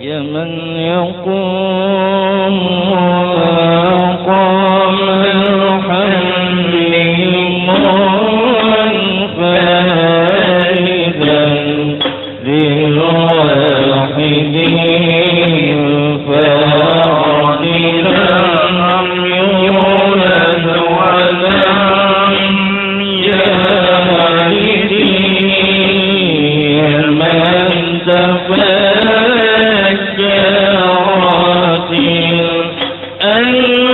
يا من يقوم وقام الحمل منفردا للواحد فاعدلا يولد ولم يلد من تفجرت الأنهار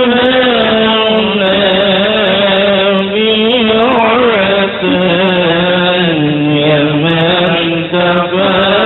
نابعة يا من تفجرت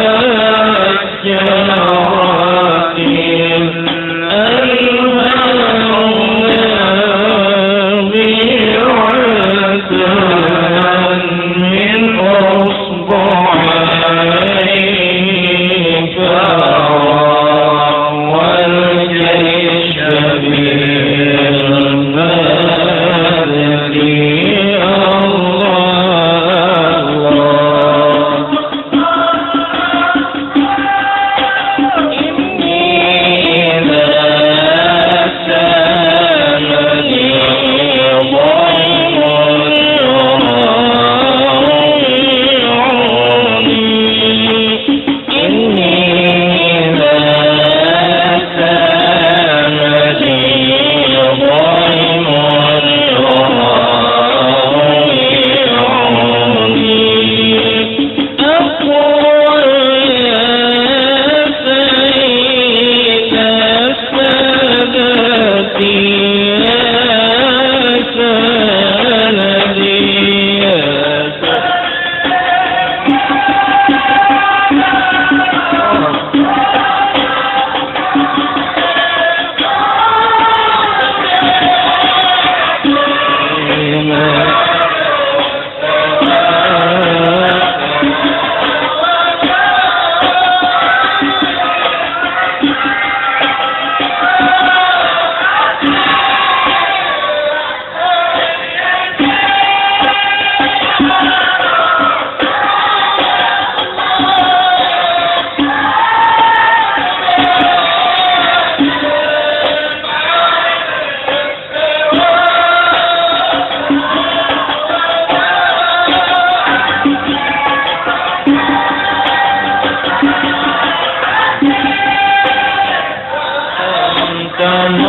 كان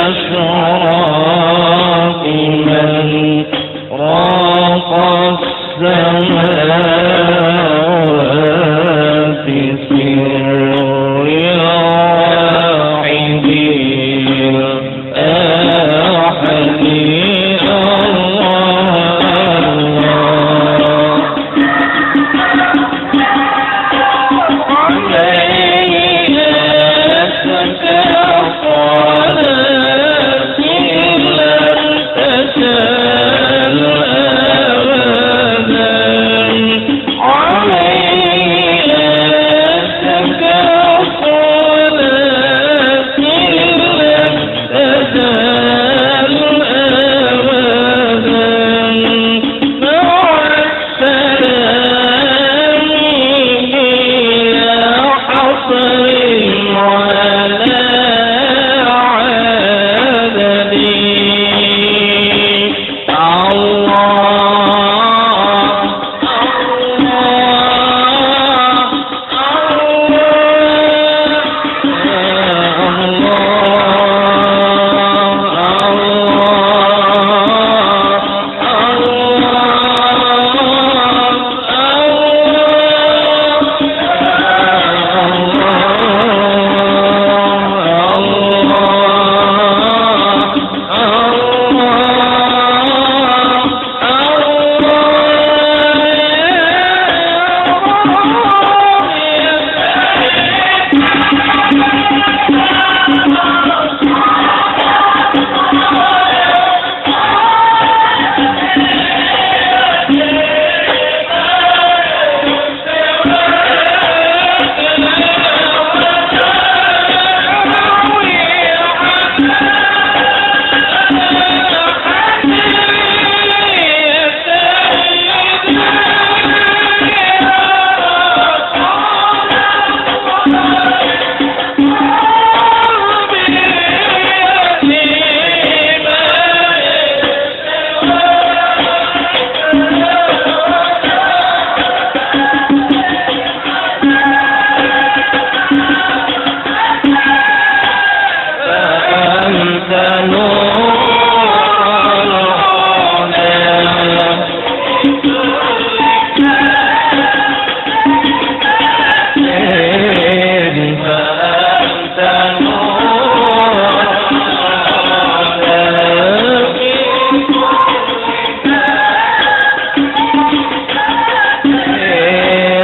الأشراق من راق السماوات سر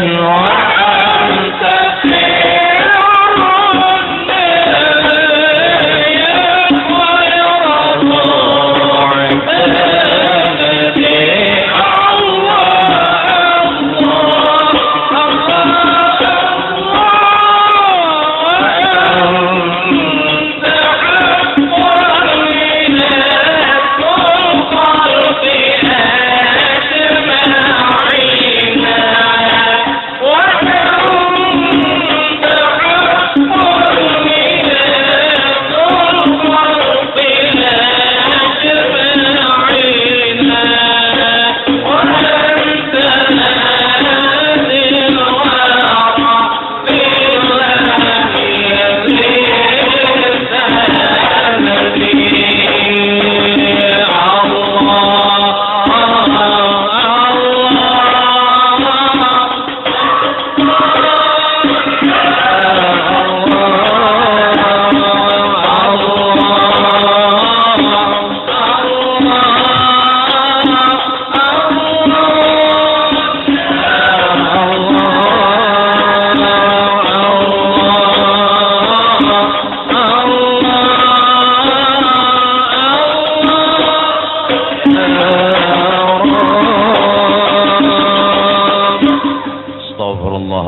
الواحد الأحد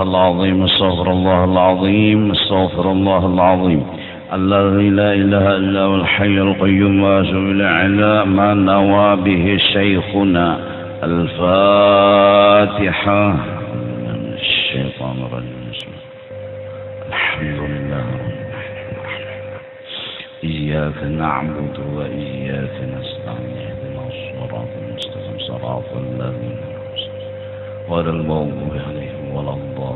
العظيم استغفر الله العظيم استغفر الله العظيم الذي لا إله إلا هو الحي القيوم وأتوب إليه على ما نوى به شيخنا. الفاتحة. من الشيطان الرجيم. الحمد لله رب العالمين. إياك نعبد وإياك نستعين اهدنا الصراط المستقيم صراط الذين غير المغضوب عليهم ولا الضالين.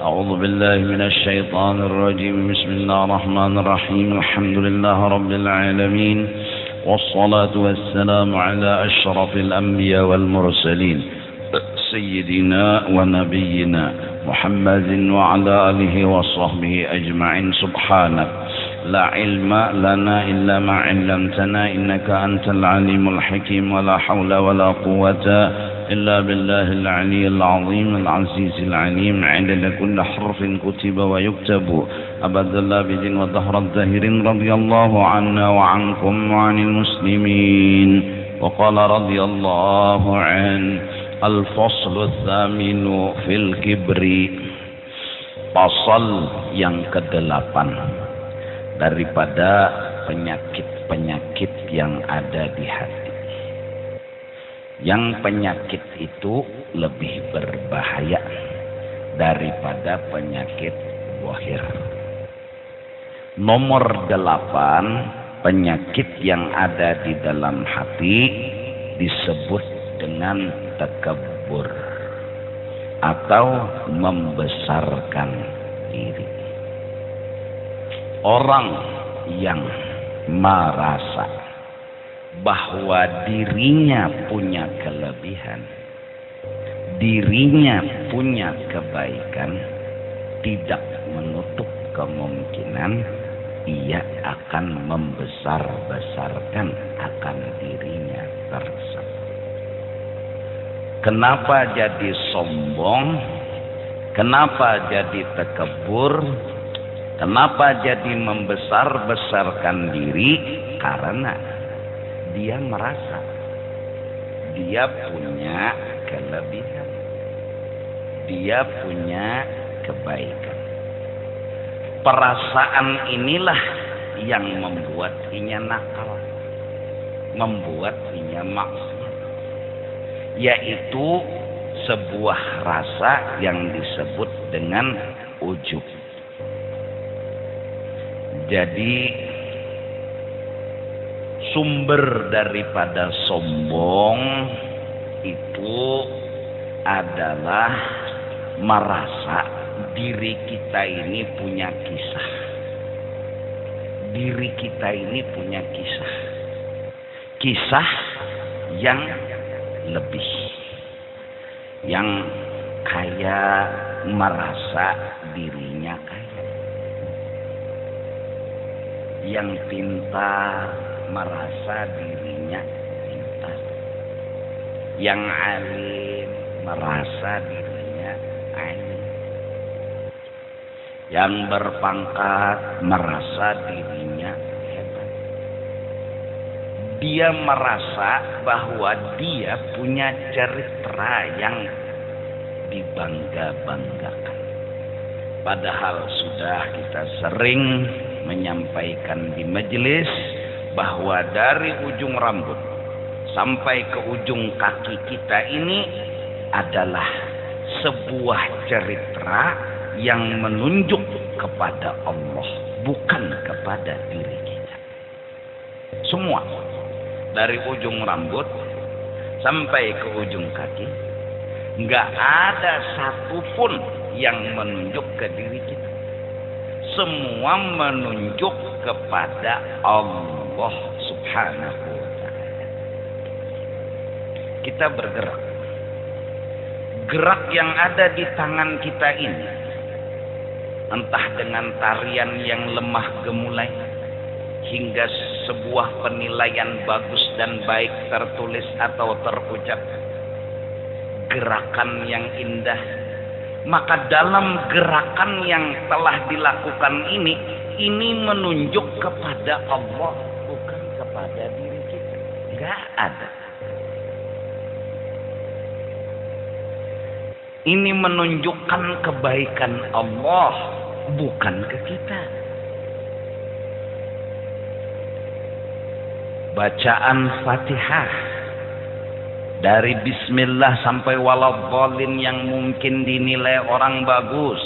أعوذ بالله من الشيطان الرجيم. بسم الله الرحمن الرحيم. الحمد لله رب العالمين، والصلاة والسلام على أشرف الأنبياء والمرسلين سيدنا ونبينا محمد وعلى آله وصحبه أجمعين. سبحانك لا علم لنا إلا ما علمتنا إنك أنت العليم الحكيم، ولا حول ولا قوة إلا بالله العلي العظيم العزيز العليم. عدد كل حرف كتب ويكتب أبد اللابد ودهر الداهرين. رضي الله عنا وعنكم وعن المسلمين. وقال رضي الله عنه: الفصل الثامن في الكبر. Pasal yang ke-8 daripada penyakit-penyakit yang ada di hati. Yang penyakit itu lebih berbahaya daripada penyakit zahir. Nomor 8, penyakit yang ada di dalam hati disebut dengan takabur atau membesarkan diri. Orang yang merasa bahwa dirinya punya kelebihan, dirinya punya kebaikan, tidak menutup kemungkinan ia akan membesar-besarkan akan dirinya tersebut. Kenapa jadi sombong? Kenapa jadi takabur? Kenapa jadi membesar-besarkan diri? Karena dia merasa dia punya kelebihan, dia punya kebaikan. Perasaan inilah yang membuat ia nakal, membuat ia maksiat, yaitu sebuah rasa yang disebut dengan ujub. Jadi sumber daripada sombong itu adalah merasa diri kita ini punya kisah. Diri kita ini punya kisah. Kisah yang lebih. Yang kaya merasa dirinya kaya. Yang pintar merasa dirinya pintar. Yang alim merasa dirinya alim. Yang berpangkat merasa dirinya hebat. Dia merasa bahwa dia punya cerita yang dibangga-banggakan. Padahal sudah kita sering menyampaikan di majelis bahwa dari ujung rambut sampai ke ujung kaki kita ini adalah sebuah cerita yang menunjuk kepada Allah, bukan kepada diri kita. Semua dari ujung rambut sampai ke ujung kaki, nggak ada satupun yang menunjuk ke diri kita. Semua menunjuk kepada Allah Subhanahu wa ta'ala. Kita bergerak. Gerak yang ada di tangan kita ini, entah dengan tarian yang lemah gemulai hingga sebuah penilaian bagus dan baik tertulis atau terucap, gerakan yang indah, maka dalam gerakan yang telah dilakukan ini menunjuk kepada Allah, bukan kepada diri kita. Enggak ada. Ini menunjukkan kebaikan Allah, bukan ke kita. Bacaan Fatihah dari bismillah sampai waladhdallin yang mungkin dinilai orang bagus,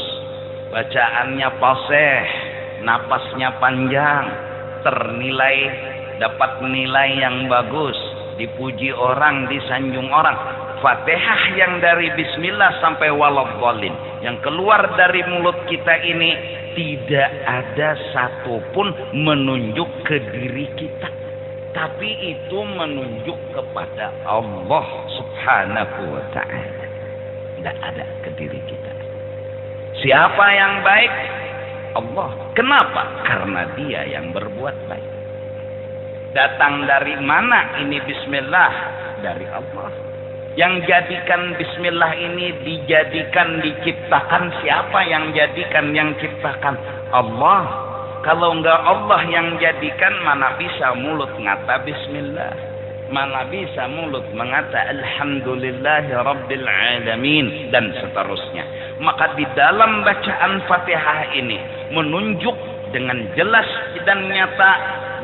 bacaannya fasih, napasnya panjang, ternilai dapat nilai yang bagus, dipuji orang, disanjung orang. Fatihah yang dari bismillah sampai waladhdallin yang keluar dari mulut kita ini tidak ada satupun menunjuk ke diri kita, tapi itu menunjuk kepada Allah Subhanahu wa ta'ala. Tidak ada ke diri kita. Siapa yang baik? Allah. Kenapa? Karena dia yang berbuat baik. Datang dari mana ini bismillah? Dari Allah. Yang jadikan bismillah ini dijadikan, diciptakan, siapa yang jadikan, yang ciptakan? Allah. Kalau enggak Allah yang jadikan, mana bisa mulut ngata bismillah, mana bisa mulut mengata alhamdulillahi rabbil alamin, dan seterusnya. Maka di dalam bacaan Fatihah ini menunjuk dengan jelas dan nyata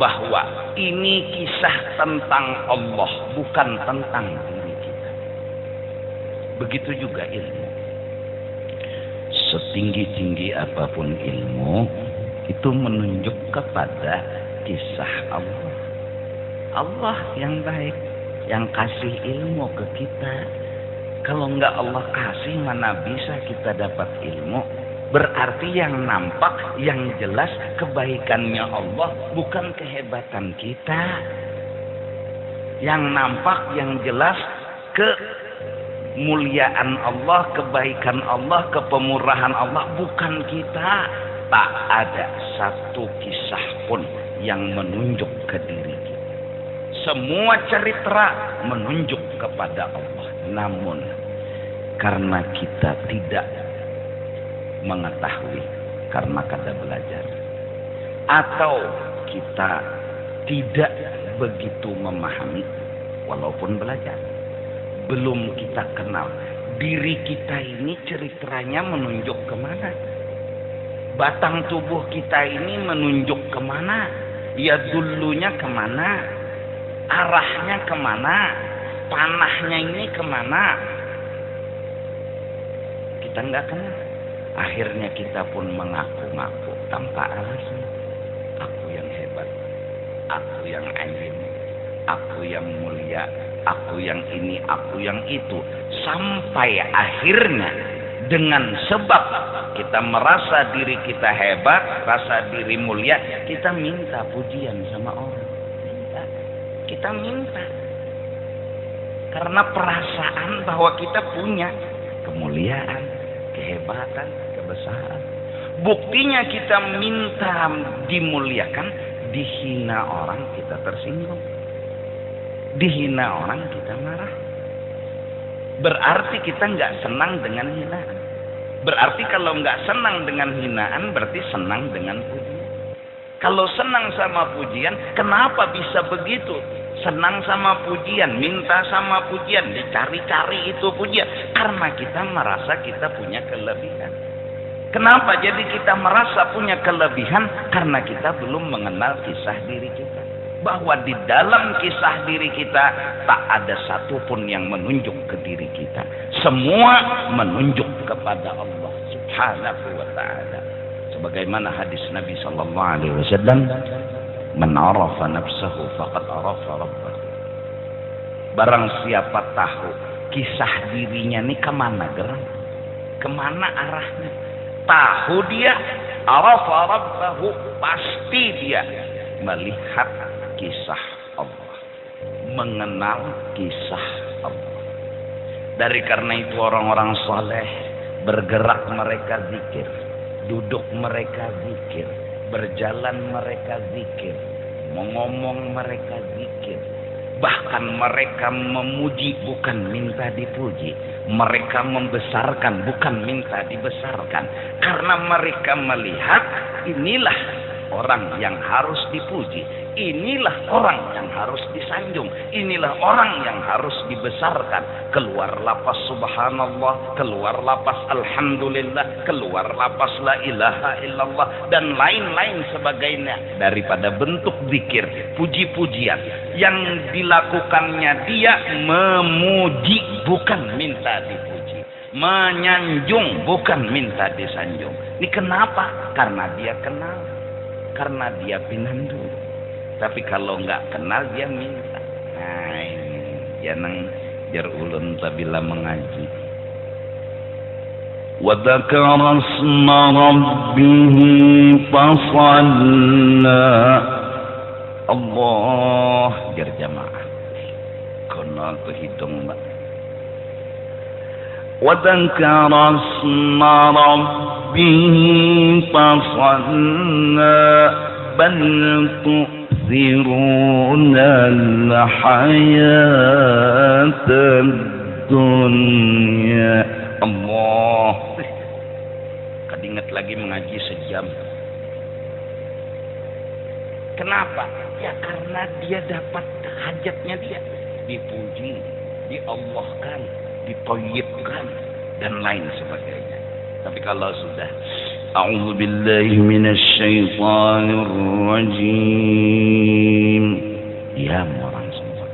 bahwa ini kisah tentang Allah, bukan tentang diri kita. Begitu juga ilmu. Setinggi-tinggi apapun ilmu, itu menunjuk kepada kisah Allah. Allah yang baik, yang kasih ilmu ke kita. Kalau enggak Allah kasih, mana bisa kita dapat ilmu? Berarti yang nampak, yang jelas kebaikannya Allah, bukan kehebatan kita. Yang nampak, yang jelas kemuliaan Allah, kebaikan Allah, kepemurahan Allah, bukan kita. Tak ada satu kisah pun yang menunjuk ke diri kita. Semua cerita menunjuk kepada Allah. Namun karena kita tidak mengetahui karena kada belajar, atau kita tidak begitu memahami walaupun belajar, belum kita kenal diri kita ini, ceritanya menunjuk kemana? Batang tubuh kita ini menunjuk kemana? Ya dulunya kemana? Arahnya kemana? Panahnya ini kemana? Kita nggak kenal. Akhirnya kita pun mengaku-ngaku tanpa alasan. Aku yang hebat, aku yang alim, aku yang mulia, aku yang ini, aku yang itu. Sampai akhirnya dengan sebab kita merasa diri kita hebat, rasa diri mulia, kita minta pujian sama orang. Kita minta. Karena perasaan bahwa kita punya kemuliaan, kehebatan, kebesaran. Buktinya kita minta dimuliakan, dihina orang kita tersinggung. Dihina orang kita marah. Berarti kita nggak senang dengan hinaan. Berarti kalau nggak senang dengan hinaan, berarti senang dengan pujian. Kalau senang sama pujian, kenapa bisa begitu? Senang sama pujian, minta sama pujian, dicari-cari itu pujian. Karena kita merasa kita punya kelebihan. Kenapa jadi kita merasa punya kelebihan? Karena kita belum mengenal kisah diri kita. Bahwa di dalam kisah diri kita tak ada satupun yang menunjuk ke diri kita. Semua menunjuk kepada Allah Subhanahu wa ta'ala. Sebagaimana hadis Nabi sallallahu alaihi wasallam, "Man 'arafa nafsahu faqad 'arafa rabbah." Barang siapa tahu kisah dirinya ini kemana gerak, kemana arahnya, tahu dia, 'arafa rabbahu, pasti dia melihat kisah Allah, mengenal kisah Allah. Dari karena itu orang-orang saleh bergerak mereka zikir, duduk mereka zikir, berjalan mereka zikir, mengomong mereka zikir. Bahkan mereka memuji bukan minta dipuji, mereka membesarkan bukan minta dibesarkan, karena mereka melihat inilah orang yang harus dipuji, inilah orang yang harus disanjung, inilah orang yang harus dibesarkan. Keluar lapas subhanallah, keluar lapas alhamdulillah, keluar lapas la ilaha illallah, dan lain-lain sebagainya daripada bentuk zikir, puji-pujian yang dilakukannya dia memuji bukan minta dipuji, menyanjung bukan minta disanjung. Ini kenapa? Karena dia kenal, karena dia pinandu. Tapi kalau nggak kenal dia minta. Nah ini jangan jar ulun tabila mengaji. وذكر اسم ربه فصلى. Allah biar jamaah kono kehitung mbak. وذكر اسم ربه فصلى بل تؤثرون الحياة الدنيا. Allah kadinget lagi mengaji sejam. Kenapa? Ya karena dia dapat hajatnya dia, dipuji, diallahkan, ditoyibkan dan lain sebagainya. Tapi kalau sudah a'udzu billahi minasyaitonir rajim, ya orang semua.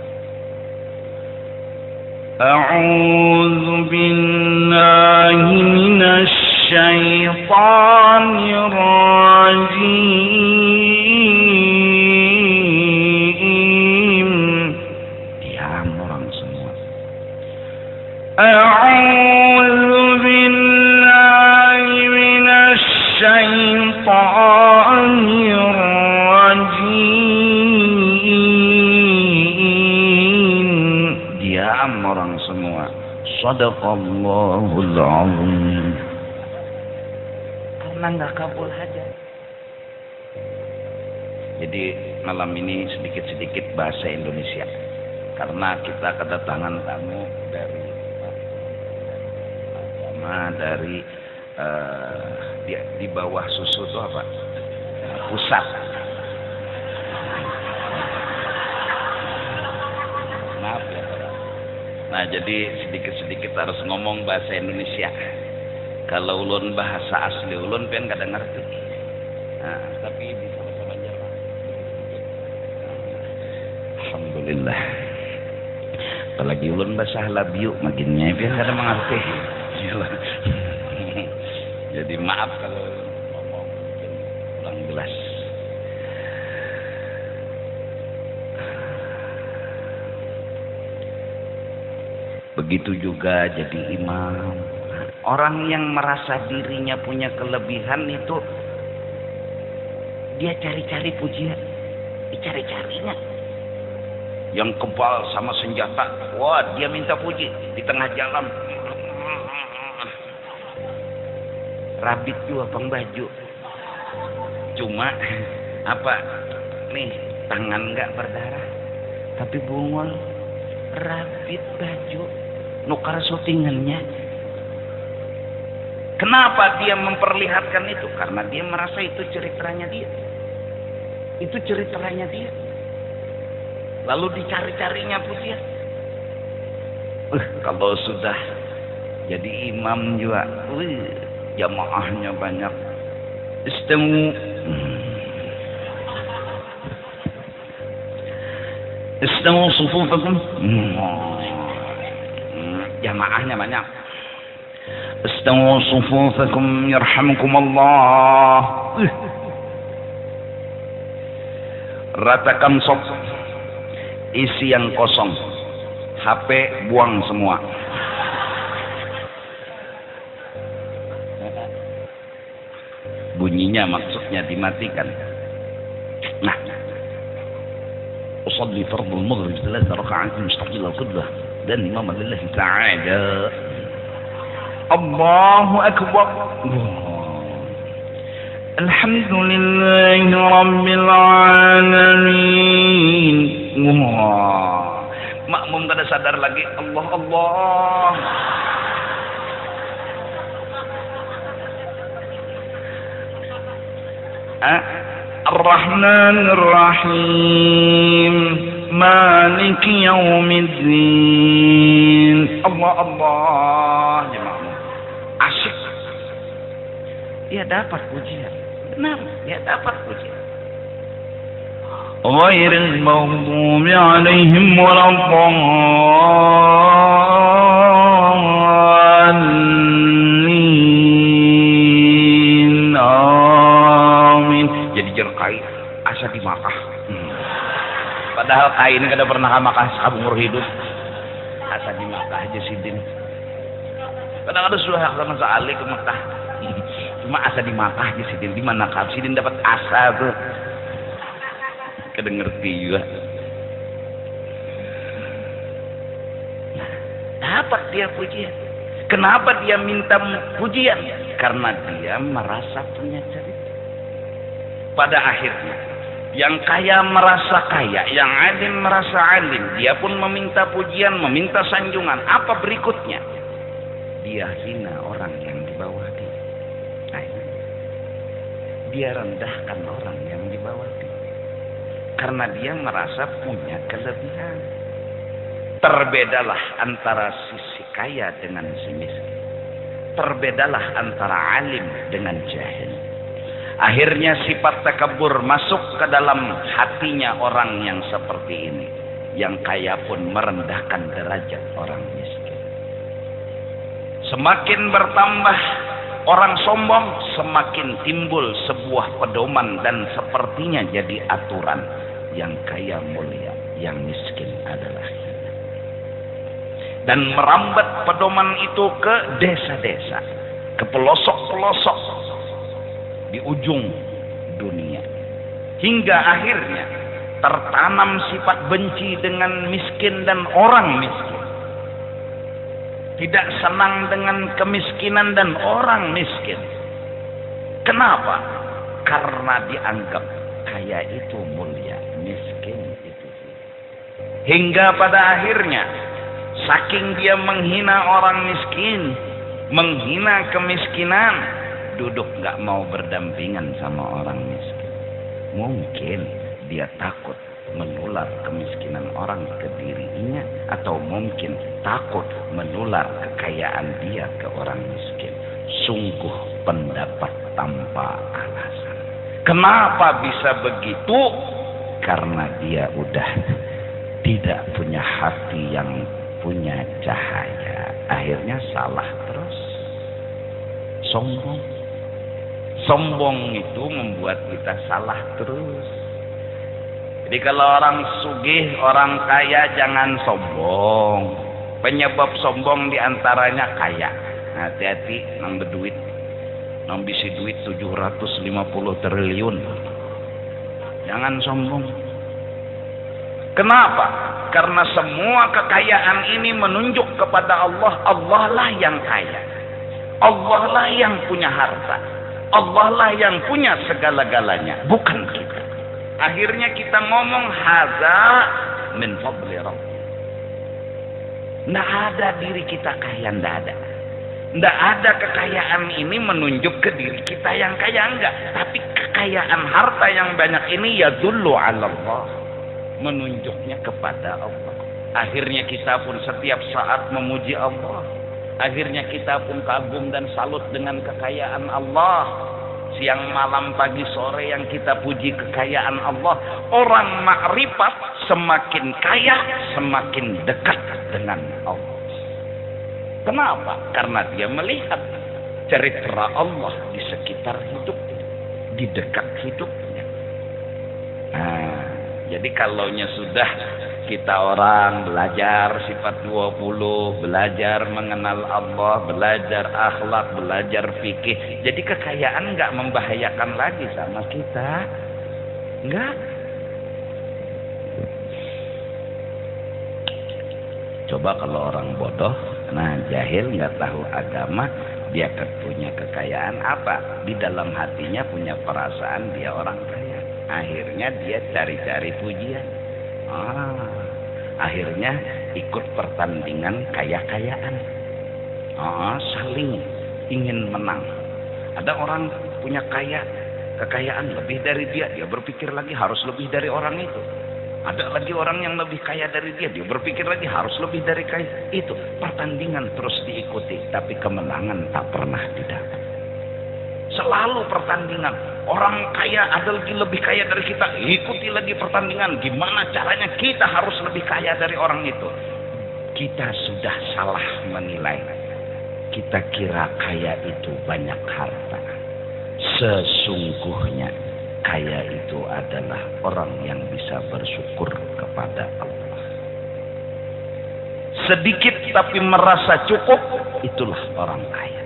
A'udzu billahi minasyaitonir rajim. Ya orang semua. A'udzu billahi minasyaitonir rajim. Diam orang semua. Shadaqallahul azim. Karena nggak kabul hajat. Jadi malam ini sedikit-sedikit bahasa Indonesia. Karena kita kedatangan tamu dari dari di bawah susu itu apa? Pusat. Maaf ya Pak. Nah jadi sedikit-sedikit harus ngomong bahasa Indonesia. Kalau ulun bahasa asli ulun pengen kadang ngerti. Nah, tapi bisa bahasa Banjar Pak. Alhamdulillah. Apalagi ulun bahasa Halabiu makinnya pengen kadang mengerti. Jadi maaf kalau ngomong kurang jelas. Begitu juga jadi imam. Orang yang merasa dirinya punya kelebihan itu dia cari-cari pujian, dicari-carinya. Yang kebal sama senjata, wah dia minta puji di tengah jalan. Rabit juga bang baju. Cuma apa nih tangan nggak berdarah, tapi bungol rabit baju nukar syutingannya. Kenapa dia memperlihatkan itu? Karena dia merasa itu ceritanya dia. Itu ceritanya dia. Lalu dicari-carinya pujian. Kalau sudah jadi imam juga, jamaahnya banyak. Istamu sufufakum. Jamaahnya banyak. Istamu sufufakum yarhamukumullah. Ratakan sop. Isi yang kosong. HP buang semua. Bunyinya maksudnya dimatikan. Nah, usalli fardhu al-maghrib 3 raka'at mustaqil al-qiblah dan imam lillahi ta'ala. Allahu akbar. Alhamdulillahi rabbil alamin. Makmum kada sadar lagi. Allah Allah. Ar-Rahman Ar-Rahim Malik Yaumiddin. Allah Allah. Asyik. Dia dapat pujian. Benar, dia dapat pujian. Ghairil maghdubi alaihim waladdallin. Amin. Jadi jerkai asa di Makkah. Padahal kain kada pernah ke Makkah seumur hidup. Asa di Makkah aja sidin. Kadang-kadang sudah sama sekali ke Mekah. Cuma asa di Makkah aja Sidin. Di mana kau Sidin dapat asa tuh? Kadang ngerti juga. Nah, dapat dia pujian. Kenapa dia minta pujian? Karena dia merasa punya cerita. Pada akhirnya, yang kaya merasa kaya, yang alim merasa alim. Dia pun meminta pujian, meminta sanjungan. Apa berikutnya? Dia hina orang yang di bawah dia. Nah, dia rendahkan orang yang di bawah dia. Karena dia merasa punya kelebihan. Terbedalah antara sisi kaya dengan si miskin. Terbedalah antara alim dengan jahil. Akhirnya sifat takabur masuk ke dalam hatinya orang yang seperti ini. Yang kaya pun merendahkan derajat orang miskin. Semakin bertambah orang sombong, semakin timbul sebuah pedoman dan sepertinya jadi aturan. Yang kaya mulia, yang miskin adalah hina. Dan merambat pedoman itu ke desa-desa, ke pelosok-pelosok di ujung dunia. Hingga akhirnya tertanam sifat benci dengan miskin dan orang miskin. Tidak senang dengan kemiskinan dan orang miskin. Kenapa? Karena dianggap kaya itu mulia, miskin itu. Hingga pada akhirnya saking dia menghina orang miskin, menghina kemiskinan, duduk nggak mau berdampingan sama orang miskin. Mungkin dia takut menular kemiskinan orang ke dirinya, atau mungkin takut menular kekayaan dia ke orang miskin. Sungguh pendapat tanpa alasan. Kenapa bisa begitu? Karena dia udah tidak punya hati yang punya cahaya. Akhirnya salah terus. Sombong. Sombong itu membuat kita salah terus. Jadi kalau orang sugih, orang kaya jangan sombong. Penyebab sombong diantaranya kaya. Hati-hati nang berduit. Nang bisi duit 750 triliun. Jangan sombong. Kenapa? Karena semua kekayaan ini menunjuk kepada Allah. Allah lah yang kaya. Allah lah yang punya harta. Allah lah yang punya segala-galanya. Bukan kita. Akhirnya kita ngomong haza min fadli Rabbi. Nggak ada diri kita kaya, nggak ada. Nggak ada kekayaan ini menunjuk ke diri kita yang kaya, enggak. Tapi kekayaan harta yang banyak ini yadullu ala Allah. Menunjuknya kepada Allah. Akhirnya kita pun setiap saat memuji Allah. Akhirnya kita pun kagum dan salut dengan kekayaan Allah. Siang malam pagi sore yang kita puji kekayaan Allah. Orang makrifat semakin kaya semakin dekat dengan Allah. Kenapa? Karena dia melihat cerita Allah di sekitar hidupnya, di dekat hidupnya. Nah, jadi kalaunya sudah kita orang belajar sifat 20, belajar mengenal Allah, belajar akhlak, belajar fikih. Jadi kekayaan nggak membahayakan lagi sama kita. Enggak. Coba kalau orang bodoh, nah jahil nggak tahu agama, dia punya kekayaan apa? Di dalam hatinya punya perasaan dia orang kaya. Akhirnya dia cari-cari pujian. Akhirnya ikut pertandingan kaya-kayaan. Saling ingin menang. Ada orang punya kekayaan lebih dari dia berpikir lagi harus lebih dari orang itu. Ada lagi orang yang lebih kaya dari dia berpikir lagi harus lebih dari kaya itu. Pertandingan terus diikuti, tapi kemenangan tak pernah didapat. Selalu pertandingan. Orang kaya ada lagi lebih kaya dari kita, ikuti lagi pertandingan. Gimana caranya kita harus lebih kaya dari orang itu? Kita sudah salah menilai. Kita kira kaya itu banyak harta. Sesungguhnya kaya itu adalah orang yang bisa bersyukur kepada Allah. Sedikit tapi merasa cukup, itulah orang kaya.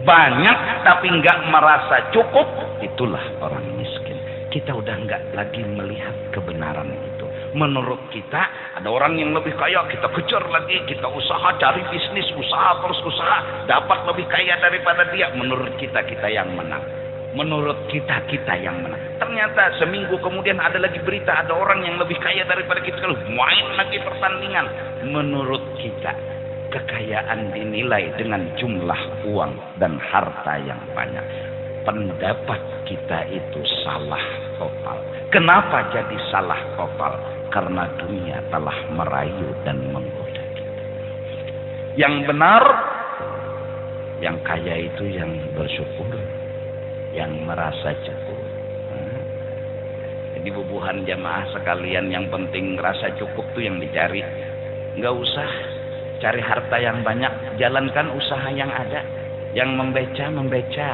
Banyak tapi nggak merasa cukup, itulah orang miskin. Kita udah nggak lagi melihat kebenaran itu. Menurut kita ada orang yang lebih kaya, kita kejar lagi, kita usaha cari bisnis, usaha terus usaha, dapat lebih kaya daripada dia. Menurut kita yang menang. Menurut kita yang menang. Ternyata seminggu kemudian ada lagi berita, ada orang yang lebih kaya daripada kita, main lagi pertandingan. Menurut kita kekayaan dinilai dengan jumlah uang dan harta yang banyak. Pendapat kita itu salah total. Kenapa jadi salah total? Karena dunia telah merayu dan menggoda kita. Yang benar, yang kaya itu yang bersyukur, yang merasa cukup. Jadi bubuhan jamaah sekalian, yang penting rasa cukup tuh yang dicari. Nggak usah cari harta yang banyak, jalankan usaha yang ada. Yang membeca,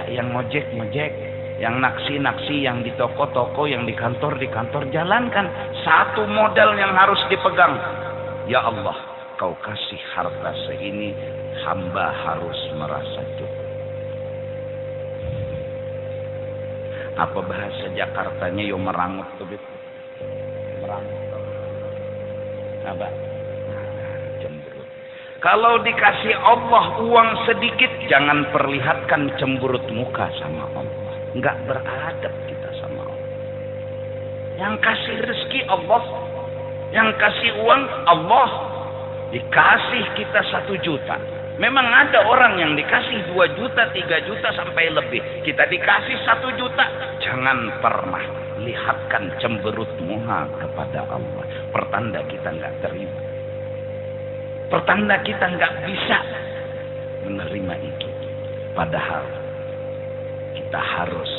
yang ngojek, yang naksi, yang di toko, yang di kantor, jalankan. Satu modal yang harus dipegang. Ya Allah, Kau kasih harta seini, hamba harus merasa cukup. Apa bahasa Jakartanya yo merangut tuh, merangut. Apa? Cemberut. Kalau dikasih Allah uang sedikit, jangan perlihatkan cemberut muka sama Allah. Enggak beradab kita sama Allah. Yang kasih rezeki Allah, yang kasih uang Allah. Dikasih kita 1 juta. Memang ada orang yang dikasih 2 juta, 3 juta sampai lebih. Kita dikasih 1 juta. Jangan pernah lihatkan cemberut muka kepada Allah. Pertanda kita nggak terima. Pertanda kita nggak bisa menerima itu. Padahal kita harus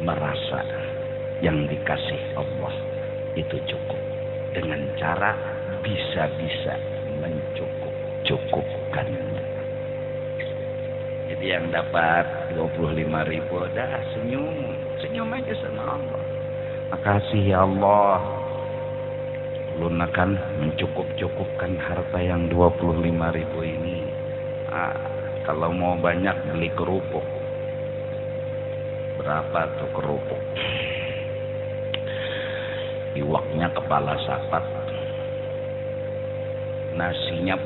merasa yang dikasih Allah itu cukup. Dengan cara bisa-bisa mencukup-cukupkannya. Jadi yang dapat 25.000, dah senyum aja sama Allah. Makasih ya Allah, lunakan mencukup-cukupkan harta yang 25.000 ini. Kalau mau banyak beli kerupuk. Berapa tuh kerupuk? Iwaknya kepala sapat. Nasinya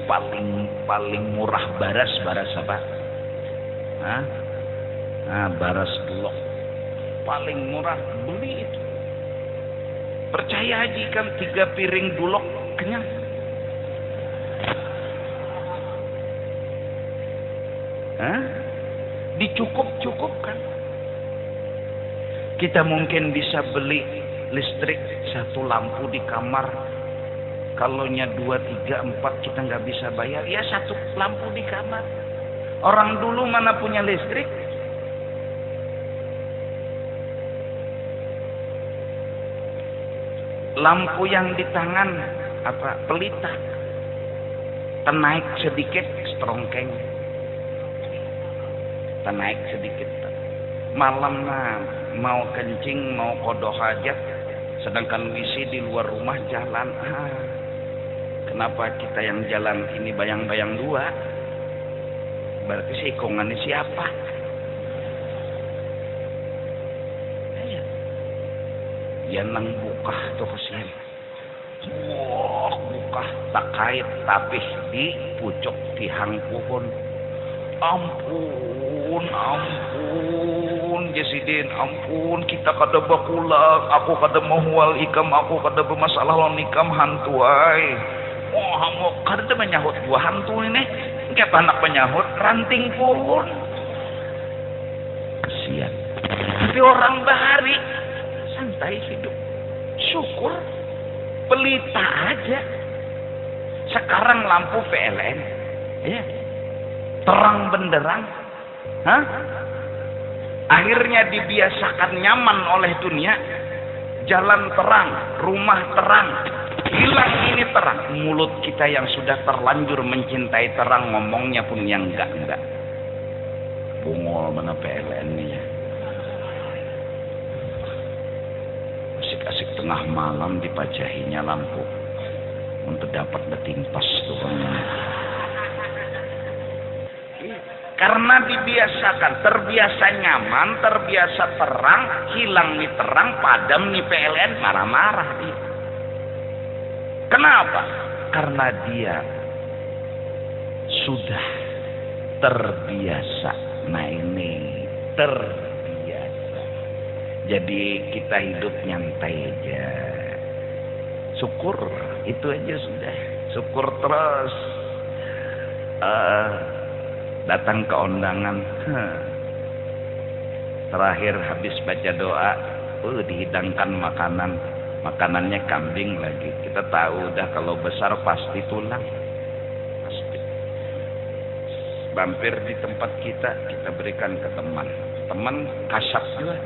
paling murah baras apa? Baras bulog. Paling murah, beli itu. Percaya aja kan 3 piring bulog kenyang. Dicukup-cukupkan. Kita mungkin bisa beli listrik 1 lampu di kamar. Kalaunya 2, 3, 4 kita nggak bisa bayar, ya 1 lampu di kamar. Orang dulu mana punya listrik? Lampu yang di tangan pelita, tenaik sedikit strongkeng, tenaik sedikit. Malam mau kencing, mau kodoh hajat, sedangkan WC di luar rumah jalan. Kenapa kita yang jalan ini bayang-bayang 2? Berarti seikongannya siapa? Ya nang buka tuh kasihan. Buka tak kait tapi di pucuk tihang pohon. Ampun Jasidin, ampun kita kada bakulak, aku kada mahual ikam, aku kada bermasalah lawan ikam hantu ay. Mau kada menyahut 2 hantu ini. Kayak anak penyahut ranting pohon. Kasihan. Tapi orang bahari santai hidup, syukur, pelita aja. Sekarang lampu PLN, ya, terang benderang, akhirnya dibiasakan nyaman oleh dunia. Jalan terang, rumah terang, hilang ini terang. Mulut kita yang sudah terlanjur mencintai terang, ngomongnya pun yang enggak. Bungol mana PLN nih ya. Asik tengah malam dipajahinya lampu untuk dapat betimpas tuh. Karena dibiasakan, terbiasa nyaman, terbiasa terang, hilang nih terang, padam nih PLN, marah-marah dia. Kenapa? Karena dia sudah terbiasa. Nah ini terbiasa. Jadi kita hidup nyantai aja. Syukur, itu aja sudah. Syukur terus. Datang ke undangan. Terakhir habis baca doa, dihidangkan makanan. Makanannya kambing lagi. Kita tahu udah kalau besar pasti tulang. Pasti. Mampir di tempat kita berikan ke teman. Teman kasap juga.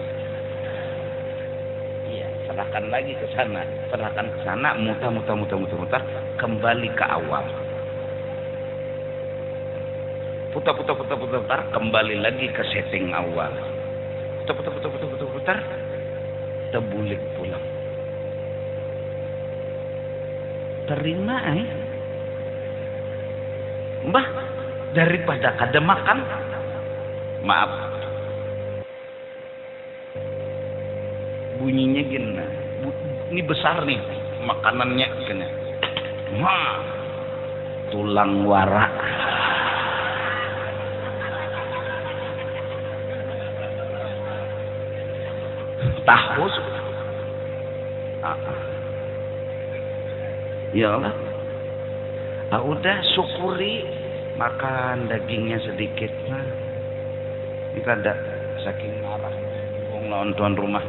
Iya, serahkan lagi ke sana. Serahkan ke sana, muter, kembali ke awal. Putar, kembali lagi ke setting awal. Putar, terbulik pulang. Terima Mbah, daripada kada makan, maaf. Bunyinya gini, ini besar nih makanannya kena. Tulang warak. Tahu ya Allah. Udah syukuri, makan dagingnya sedikit. Nah, ini kada saking marah wong lawan tuan rumah.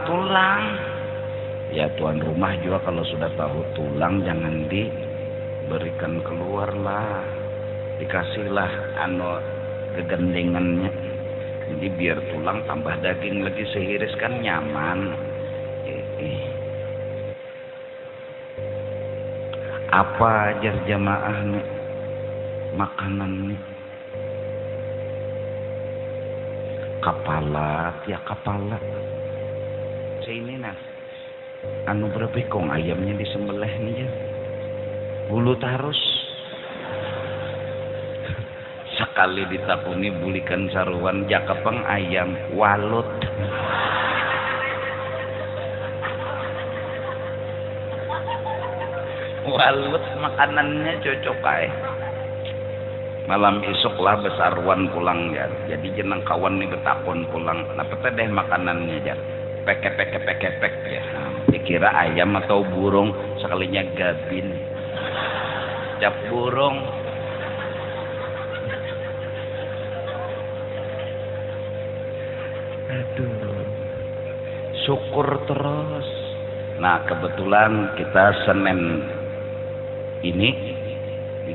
Tulang. Ya tuan rumah juga kalau sudah tahu tulang jangan diberikan keluar lah. Dikasihlah kegendengannya. Jadi biar tulang tambah daging lagi sehiris kan nyaman. Apa aja jamaah nih makanan nih? Kepala. Ini nah. Berapa ayamnya disembelih nih ya. Bulu tarus. Sekali ditakuni bulikan saruan jakepeng ayam walut. Walut makanannya cocok malam isuklah besaruan pulang ya. Jadi jeneng kawan nih betakon pulang. Apa teh makanannya jar? Pek ya. Dikira ayam atau burung, sekalinya gabin. Cap burung. Aduh, syukur terus. Nah kebetulan kita Senin ini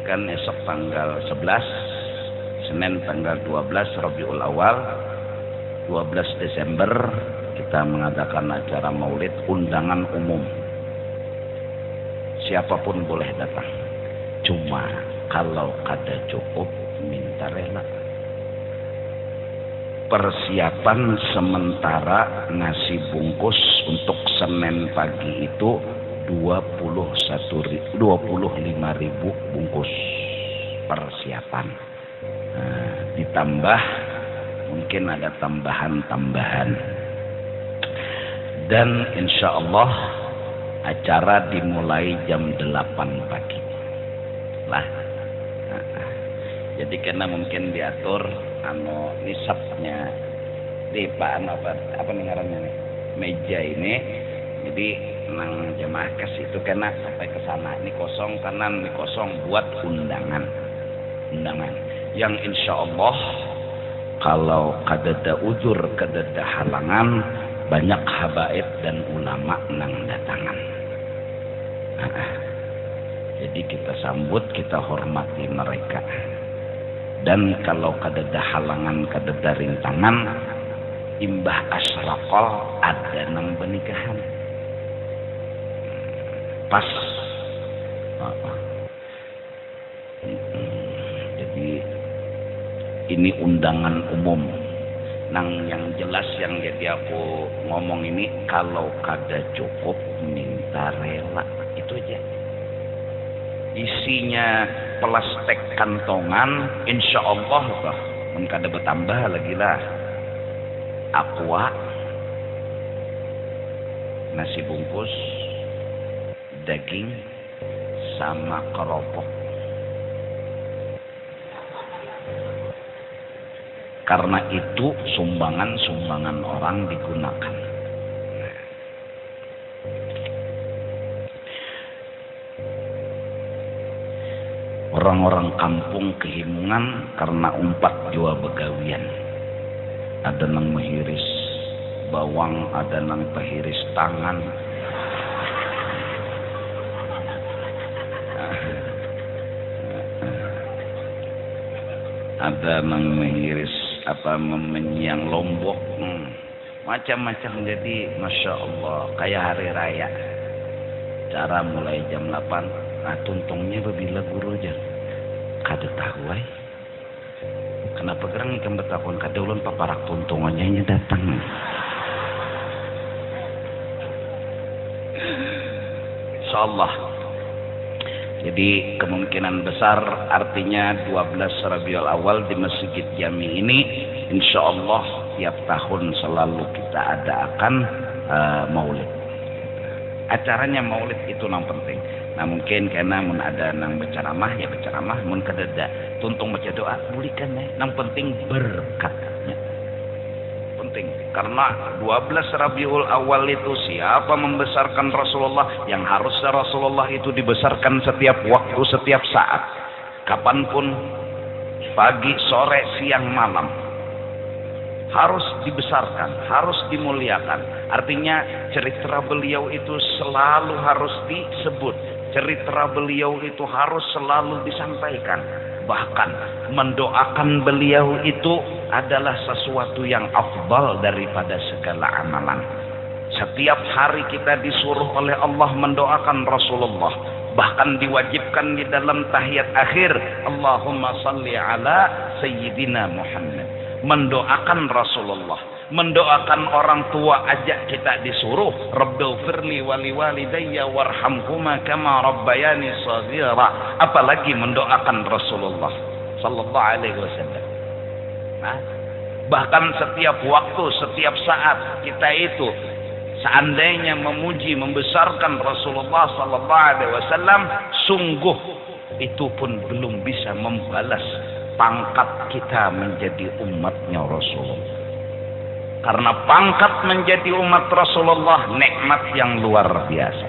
kan esok tanggal 11, Senin tanggal 12 Rabiul Awal, 12 Desember kita mengadakan acara maulid undangan umum. Siapapun boleh datang. Cuma kalau kada cukup minta rela. Persiapan sementara nasi bungkus untuk Senin pagi itu 25.000 bungkus persiapan. Nah, ditambah mungkin ada tambahan-tambahan. Dan insya Allah acara dimulai jam 8 pagi. Lah. Jadi karena mungkin diatur nisabnya di apa nih ngarannya nih meja ini. Jadi nang jemaah kes itu kena sampai ke sana. Ini kosong kanan, ini kosong buat undangan yang insya Allah kalau kadada uzur, kadada halangan, banyak habaib dan ulama nang datangan. Jadi kita sambut, kita hormati mereka. Dan kalau kadada halangan, kadada rintangan, imbah asraqal ada nang benikahan. Pas. Jadi ini undangan umum. Nang yang jelas yang jadi aku ngomong ini, kalau kada cukup minta rela, itu aja. isinya plastik kantongan, insya Allah bah mun kada bertambah lagi lah aqua, nasi bungkus, daging sama keropok. Karena itu sumbangan orang digunakan. Orang-orang kampung kehimungan karena umpat jua begawian. Ada nang menghiris bawang, ada nang pehiris tangan. Ada nang menghiris menyang lombok, macam-macam. Jadi masya Allah kayak hari raya. Cara mulai jam 8. Nah tuntungnya bila guru aja kada tahu ay. Kenapa gerang ikan betakon kada ulun paparak tuntungannya datang. Insyaallah. Jadi kemungkinan besar artinya 12 Rabiul Awal di Masjid Jami ini insyaallah tiap tahun selalu kita adakan maulid. Acaranya maulid itu yang penting. Nah mungkin karena mun ada nang berceramah ya berceramah, mun kadada tuntung baca doa bulikan ya. Nang penting berkatnya. Penting karena 12 Rabiul Awal itu siapa membesarkan Rasulullah, yang harusnya Rasulullah itu dibesarkan setiap waktu, setiap saat, kapanpun, pagi, sore, siang, malam, harus dibesarkan, harus dimuliakan. Artinya cerita beliau itu selalu harus disebut, cerita beliau itu harus selalu disampaikan. Bahkan mendoakan beliau itu adalah sesuatu yang afdal daripada segala amalan. Setiap hari kita disuruh oleh Allah mendoakan Rasulullah. Bahkan diwajibkan di dalam tahiyat akhir, Allahumma salli ala Sayyidina Muhammad. Mendoakan Rasulullah, mendoakan orang tua aja kita disuruh, Rabbighfirli wa liwalidayya warhamhuma kama rabbayani shaghira. Apalagi mendoakan Rasulullah sallallahu alaihi wasallam. Nah, bahkan setiap waktu, setiap saat kita itu seandainya memuji, membesarkan Rasulullah sallallahu alaihi wasallam, sungguh itu pun belum bisa membalas pangkat kita menjadi umatnya Rasulullah. Karena pangkat menjadi umat Rasulullah nikmat yang luar biasa.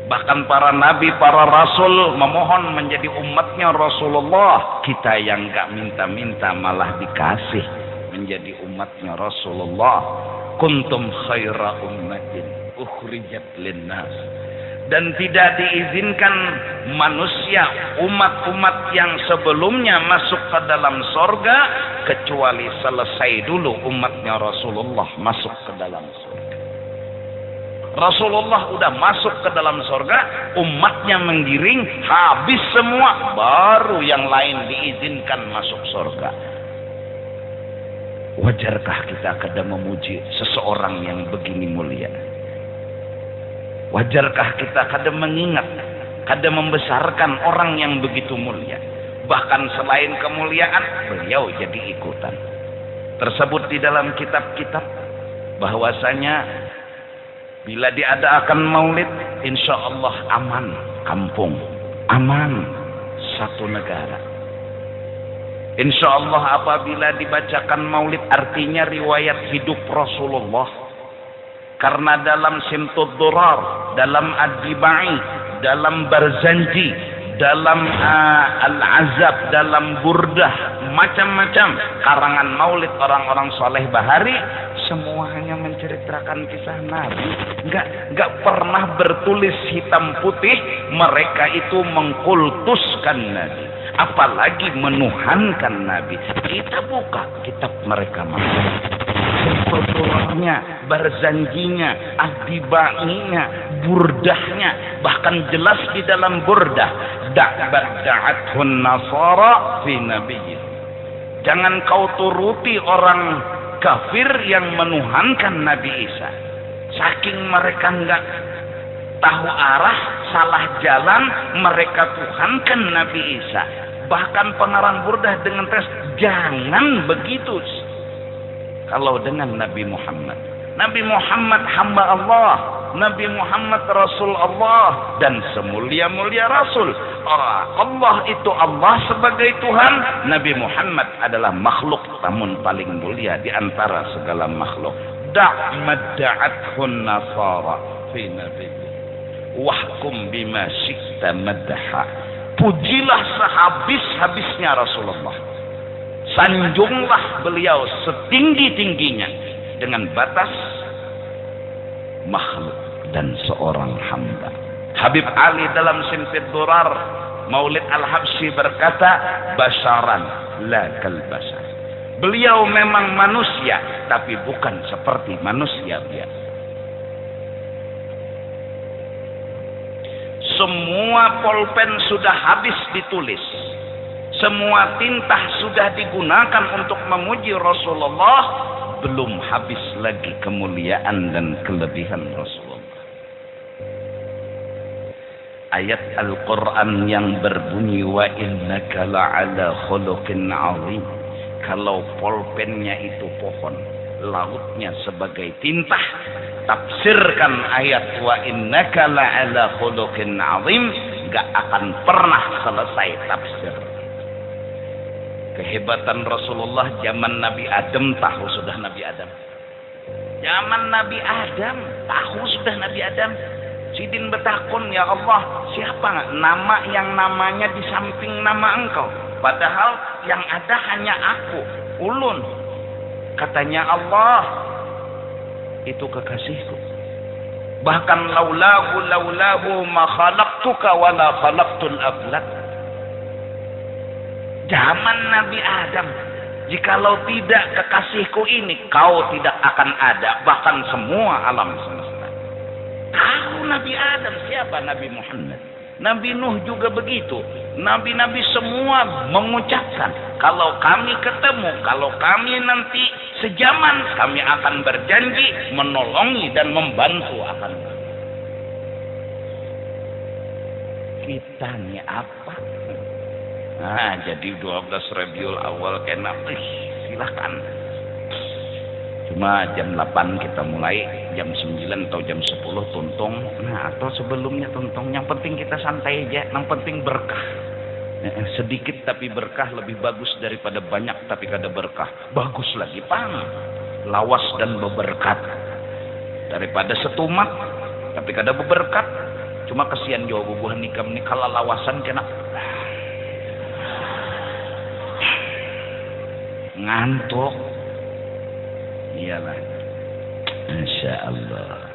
Bahkan para nabi, para rasul memohon menjadi umatnya Rasulullah. Kita yang gak minta-minta malah dikasih menjadi umatnya Rasulullah. Kuntum khaira ummatin ukhrijat linnas. Dan tidak diizinkan manusia, umat-umat yang sebelumnya masuk ke dalam sorga kecuali selesai dulu umatnya Rasulullah masuk ke dalam sorga. Rasulullah udah masuk ke dalam sorga, umatnya menggiring, habis semua, baru yang lain diizinkan masuk sorga. Wajarkah kita kadang memuji seseorang yang begini mulia? Wajarkah kita kadang mengingat, kadang membesarkan orang yang begitu mulia? Bahkan selain kemuliaan, beliau jadi ikutan. Tersebut di dalam kitab-kitab bahwasanya bila diadakan maulid, insya Allah aman kampung, aman satu negara. Insya Allah apabila dibacakan maulid artinya riwayat hidup Rasulullah. Karena dalam Simtud Durar, dalam Ad-Dibai, dalam Barzanji, dalam Al-Azab, dalam Burdah, macam-macam karangan maulid orang-orang soleh bahari, semuanya menceritakan kisah Nabi. Nggak pernah bertulis hitam putih mereka itu mengkultuskan Nabi, apalagi menuhankan Nabi. Kita buka kitab mereka Simtud-Durarnya, Barzanjinya, Ad-Dibainya, Burdahnya, bahkan jelas di dalam Burdah, da'athun nasara fi nabiyyin. Jangan kau turuti orang kafir yang menuhankan Nabi Isa. Saking mereka enggak tahu arah, salah jalan, mereka tuhankan Nabi Isa. Bahkan pengarang burdah dengan tes, jangan begitu. Kalau dengan Nabi Muhammad, Nabi Muhammad hamba Allah, Nabi Muhammad Rasul Allah, dan semulia-mulia Rasul. Allah itu Allah sebagai Tuhan, Nabi Muhammad adalah makhluk namun paling mulia di antara segala makhluk. Da'madda'athun nasara fi nabi wahkum bima syi'ta madha. Pujilah sehabis-habisnya Rasulullah, sanjunglah beliau setinggi-tingginya dengan batas makhluk dan seorang hamba. Habib Ali dalam Simfid Durar Maulid Al-Habsyi berkata, basyaran la kal bashar. Beliau memang manusia, tapi bukan seperti manusia biasa. Semua pulpen sudah habis ditulis, semua tinta sudah digunakan untuk memuji Rasulullah, belum habis lagi kemuliaan dan kelebihan Rasulullah. Ayat Al-Quran yang berbunyi wa innaka la'ala khuluqin 'azim. Kalau pulpennya itu pohon, lautnya sebagai tinta, tafsirkan ayat wa innaka la'ala khuluqin 'azim, gak akan pernah selesai tafsir. Kehebatan Rasulullah zaman Nabi Adam, tahu sudah Nabi Adam. Zaman Nabi Adam, tahu sudah Nabi Adam. Sidin bertakun, ya Allah, siapa nama yang namanya di samping nama engkau? Padahal yang ada hanya aku, ulun. Katanya Allah, itu kekasihku. Bahkan laulahu ma khalaqtuka wa la khalaqtul ablad. Zaman Nabi Adam, jikalau tidak kekasihku ini, kau tidak akan ada, bahkan semua alam semesta. Tahu Nabi Adam siapa? Nabi Muhammad. Nabi Nuh juga begitu. Nabi-nabi semua mengucapkan, kalau kami ketemu, kalau kami nanti sejaman, kami akan berjanji menolongi dan membantu akan. Kita ini apa? Nah, jadi 12 Rabiul Awal kena, silahkan. Cuma jam 8 kita mulai, jam 9 atau jam 10 tuntung. Nah, atau sebelumnya tuntung. Yang penting kita santai aja, yang penting berkah. Sedikit tapi berkah lebih bagus daripada banyak tapi kada berkah. Bagus lagi, paham? Lawas dan beberkat. Daripada setumak tapi kada beberkat. Cuma kesian jauh bubuhan nikam ni kalau lawasan kena ngantuk. Iyalah, Masya Allah.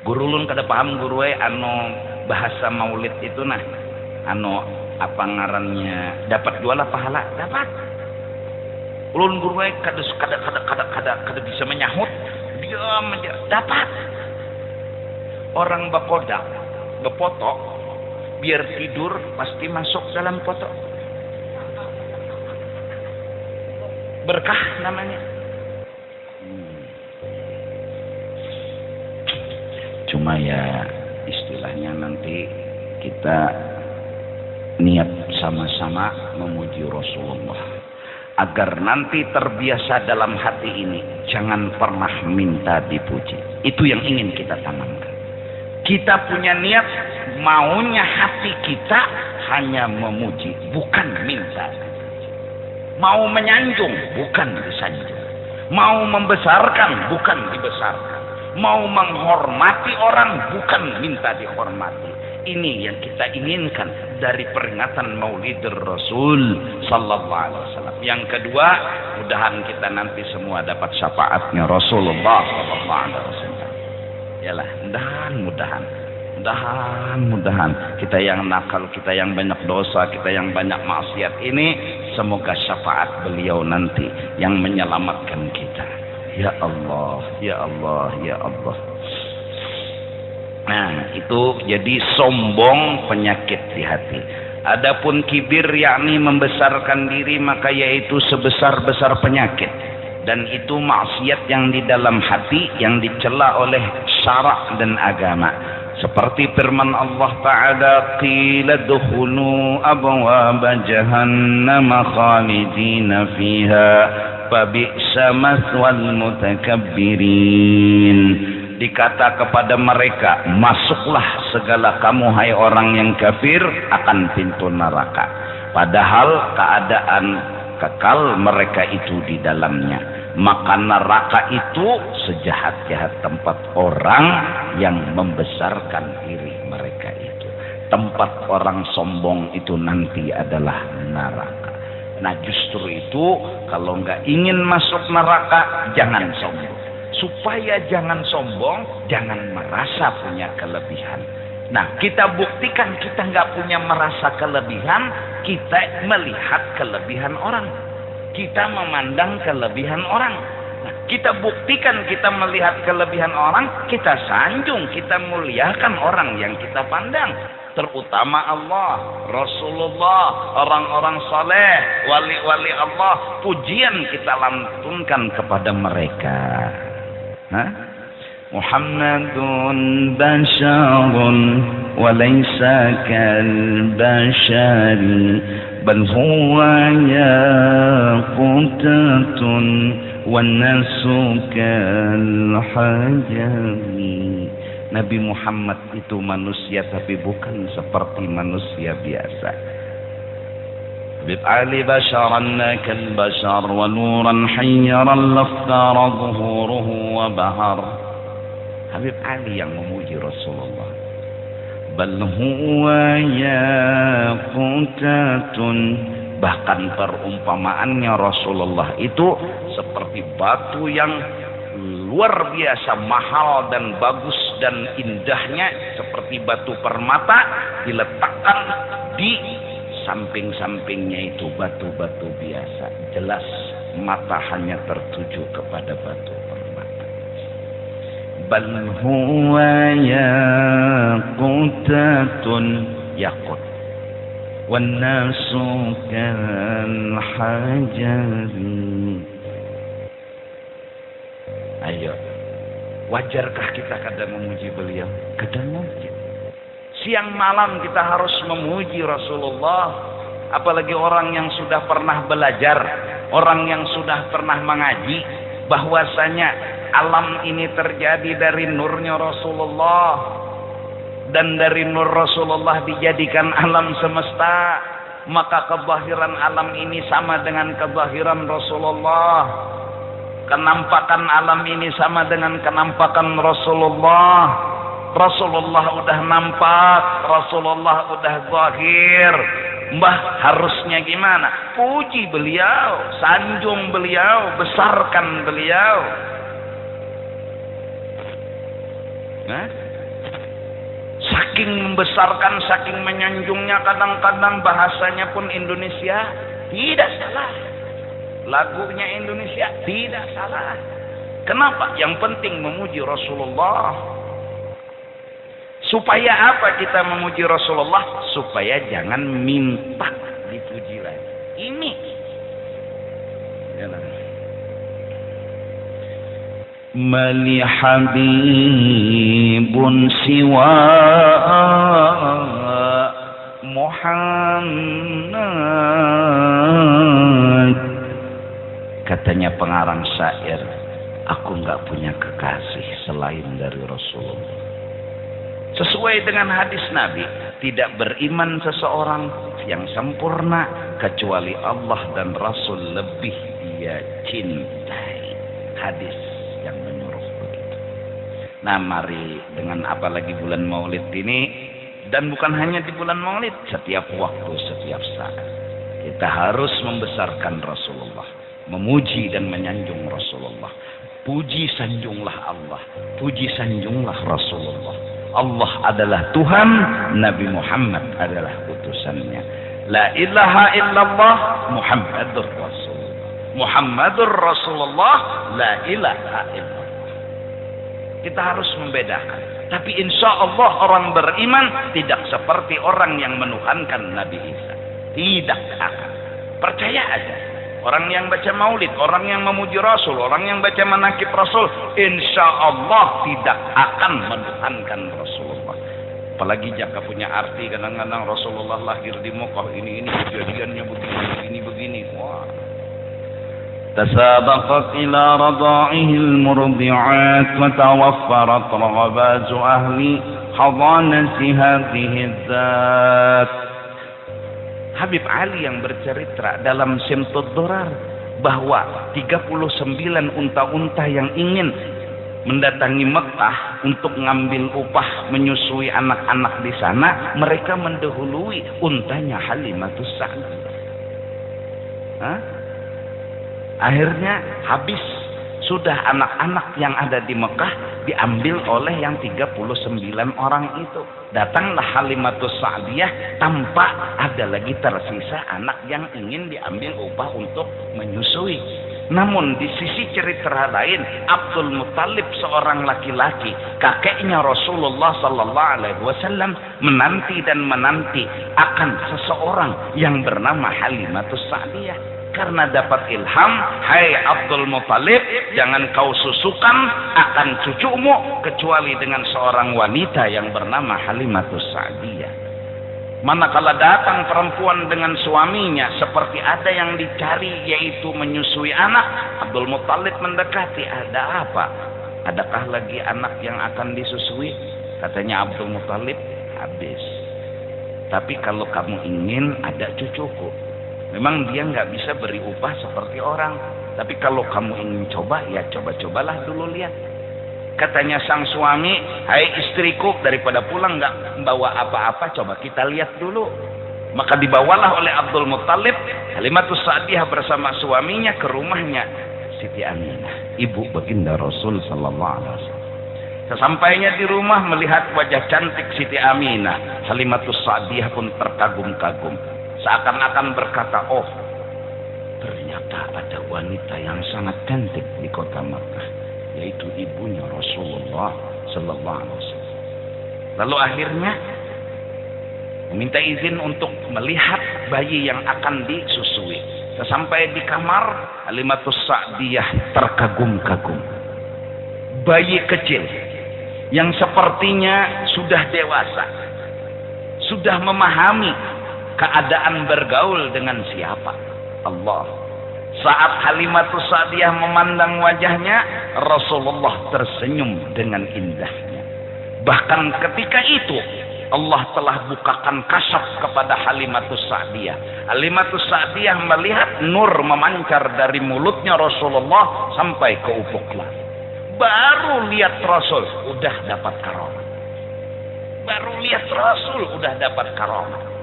Guru ulun kada paham guru anu bahasa maulid itu nah, anu apa ngarannya, dapat jualah pahala, dapat. Ulun guru kada bisa menyahut, diam aja, dapat. Orang bakodak, bepoto, biar tidur pasti masuk dalam poto. Berkah namanya. Cuma ya istilahnya nanti kita niat sama-sama memuji Rasulullah agar nanti terbiasa dalam hati ini, jangan pernah minta dipuji. Itu yang ingin kita tanamkan. Kita punya niat, maunya hati kita hanya memuji, bukan minta. Mau menyanjung, bukan disanjung. Mau membesarkan, bukan dibesarkan. Mau menghormati orang, bukan minta dihormati. Ini yang kita inginkan dari peringatan Maulid Rasul sallallahu alaihi wasallam. Yang kedua, mudahan kita nanti semua dapat syafaatnya Rasulullah sallallahu alaihi wasallam. Yalah, mudahan kita yang nakal, kita yang banyak dosa, kita yang banyak maksiat ini, semoga syafaat beliau nanti yang menyelamatkan kita. Ya Allah, ya Allah, ya Allah. Nah, itu jadi sombong penyakit di hati. Adapun kibir yakni membesarkan diri, maka yaitu sebesar-besar penyakit. Dan itu maksiat yang di dalam hati yang dicela oleh syarak dan agama. Seperti firman Allah Ta'ala, qila dukhulu abwaba jahannam khalidina fiha fabi'sa maswal mutakabbirin. Dikata kepada mereka, masuklah segala kamu hai orang yang kafir akan pintu neraka. Padahal keadaan kekal mereka itu di dalamnya. Maka neraka itu sejahat-jahat tempat orang yang membesarkan diri mereka itu. Tempat orang sombong itu nanti adalah neraka. Nah justru itu kalau nggak ingin masuk neraka jangan sombong. Supaya jangan sombong, jangan merasa punya kelebihan. Nah kita buktikan kita nggak punya merasa kelebihan, kita melihat kelebihan orang. Kita memandang kelebihan orang. Nah, kita buktikan kita melihat kelebihan orang, kita sanjung, kita muliakan orang yang kita pandang. Terutama Allah, Rasulullah, orang-orang saleh, wali-wali Allah, pujian kita lantunkan kepada mereka. Muhammadun basyarun wa laysa kal basyari bal huwa yaqutatun wan nasu kal hajari. Nabi Muhammad itu manusia tapi bukan seperti manusia biasa. Habib Ali basharan kal bashar wa nuran hayyaran laftara zuhuruhu wa bahar. Habib Ali yang memuji Rasulullah. Bal huwa yaqutatun, bahkan perumpamaannya Rasulullah itu seperti batu yang luar biasa mahal dan bagus dan indahnya, seperti batu permata diletakkan di samping-sampingnya itu batu-batu biasa. Jelas mata hanya tertuju kepada batu permata. Bal huwa yaqutatun, yaqut wan nasu kal hajari. Ayo, wajarkah kita kadang memuji beliau? Kadang mungkin. Siang malam kita harus memuji Rasulullah. Apalagi orang yang sudah pernah belajar, orang yang sudah pernah mengaji, bahwasanya alam ini terjadi dari nurnya Rasulullah, dan dari nur Rasulullah dijadikan alam semesta. Maka kezahiran alam ini sama dengan kezahiran Rasulullah. Kenampakan alam ini sama dengan kenampakan Rasulullah. Rasulullah udah nampak, Rasulullah udah zahir. Mbah harusnya gimana? Puji beliau, sanjung beliau, besarkan beliau. Saking membesarkan, saking menyanjungnya, kadang-kadang bahasanya pun Indonesia tidak salah. Lagunya Indonesia tidak salah. Kenapa? Yang penting memuji Rasulullah. Supaya apa kita memuji Rasulullah? Supaya jangan minta dipuji lagi. Ini. Mali habibun siwa Muhammad. Katanya pengarang syair, aku nggak punya kekasih selain dari Rasulullah. Sesuai dengan hadis Nabi, tidak beriman seseorang yang sempurna kecuali Allah dan Rasul lebih dia cintai. Hadis yang menyuruh begitu. Nah mari dengan apalagi bulan Maulid ini, dan bukan hanya di bulan Maulid, setiap waktu, setiap saat kita harus membesarkan Rasulullah, memuji dan menyanjung Rasulullah. Puji sanjunglah Allah, puji sanjunglah Rasulullah. Allah adalah Tuhan, Nabi Muhammad adalah utusannya. La ilaha illallah Muhammadur Rasulullah. Muhammadur Rasulullah, la ilaha illallah. Kita harus membedakan. Tapi insya Allah orang beriman tidak seperti orang yang menuhankan Nabi Isa. Tidak akan. Percaya aja. Orang yang baca maulid, orang yang memuji Rasul, orang yang baca manaqib Rasul, insya Allah tidak akan menuhankan Rasulullah. Apalagi jaka punya arti kadang-kadang Rasulullah lahir di Mekah, ini kejadiannya begini. Wah. تسابقت إلى رضاعه المرضعات وتوفرت رغبات أهل حضانة هذه الذات. Habib Ali yang bercerita dalam Simtud Durar bahwa 39 unta-unta yang ingin mendatangi Mekah untuk mengambil upah menyusui anak-anak di sana, mereka mendahului untanya Halimatus Sa'diyah. Akhirnya habis sudah anak-anak yang ada di Mekah diambil oleh yang 39 orang itu. Datanglah Halimatus Sa'diyah tanpa ada lagi tersisa anak yang ingin diambil upah untuk menyusui. Namun di sisi cerita lain, Abdul Muttalib seorang laki-laki, kakeknya Rasulullah sallallahu alaihi wasallam menanti akan seseorang yang bernama Halimatus Sa'diyah. Karena dapat ilham, hai Abdul Muttalib, jangan kau susukan akan cucumu kecuali dengan seorang wanita yang bernama Halimatus Sa'diyah. Manakala datang perempuan dengan suaminya seperti ada yang dicari, yaitu menyusui anak, Abdul Muttalib mendekati. Ada apa? Adakah lagi anak yang akan disusui? Katanya Abdul Muttalib, habis. Tapi kalau kamu ingin, ada cucuku. Memang dia nggak bisa beri upah seperti orang, tapi kalau kamu ingin coba, ya coba-cobalah dulu, lihat. Katanya sang suami, hai istriku, daripada pulang nggak bawa apa-apa, coba kita lihat dulu. Maka dibawalah oleh Abdul Muttalib Halimatus Sa'diyah bersama suaminya ke rumahnya Siti Aminah, ibu baginda Rasul sallallahu alaihi wasallam. Sesampainya di rumah melihat wajah cantik Siti Aminah, Halimatus Sa'diyah pun terkagum-kagum. Seakan-akan berkata, oh ternyata ada wanita yang sangat cantik di kota Makkah, yaitu ibunya Rasulullah sallallahu alaihi wasallam. Lalu akhirnya meminta izin untuk melihat bayi yang akan disusui. Sesampai di kamar, Halimatus Sa'diyah terkagum-kagum. Bayi kecil yang sepertinya sudah dewasa, sudah memahami keadaan bergaul dengan siapa? Allah. Saat Halimatus Sa'diyah memandang wajahnya, Rasulullah tersenyum dengan indahnya. Bahkan ketika itu Allah telah bukakan kasaf kepada Halimatus Sa'diyah. Halimatus Sa'diyah melihat nur memancar dari mulutnya Rasulullah sampai ke ufuk langit. Baru lihat Rasul udah dapat karamah. Baru lihat Rasul udah dapat karamah.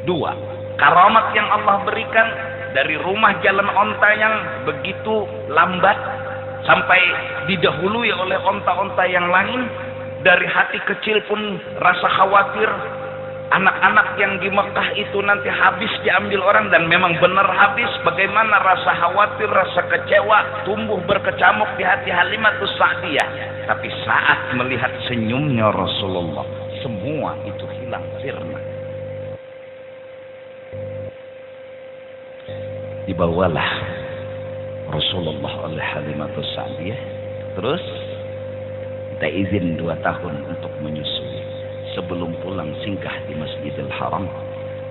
Dua, karamat yang Allah berikan dari rumah jalan onta yang begitu lambat sampai didahului oleh onta-onta yang lain. Dari hati kecil pun rasa khawatir anak-anak yang di Mekah itu nanti habis diambil orang, dan memang benar habis. Bagaimana rasa khawatir, rasa kecewa tumbuh berkecamuk di hati Halimatus Sa'diyah. Tapi saat melihat senyumnya Rasulullah, semua itu hilang sirna. Dibawalah Rasulullah oleh Halimatus Sa'diyah, terus minta izin 2 tahun untuk menyusui. Sebelum pulang singgah di Masjidil Haram,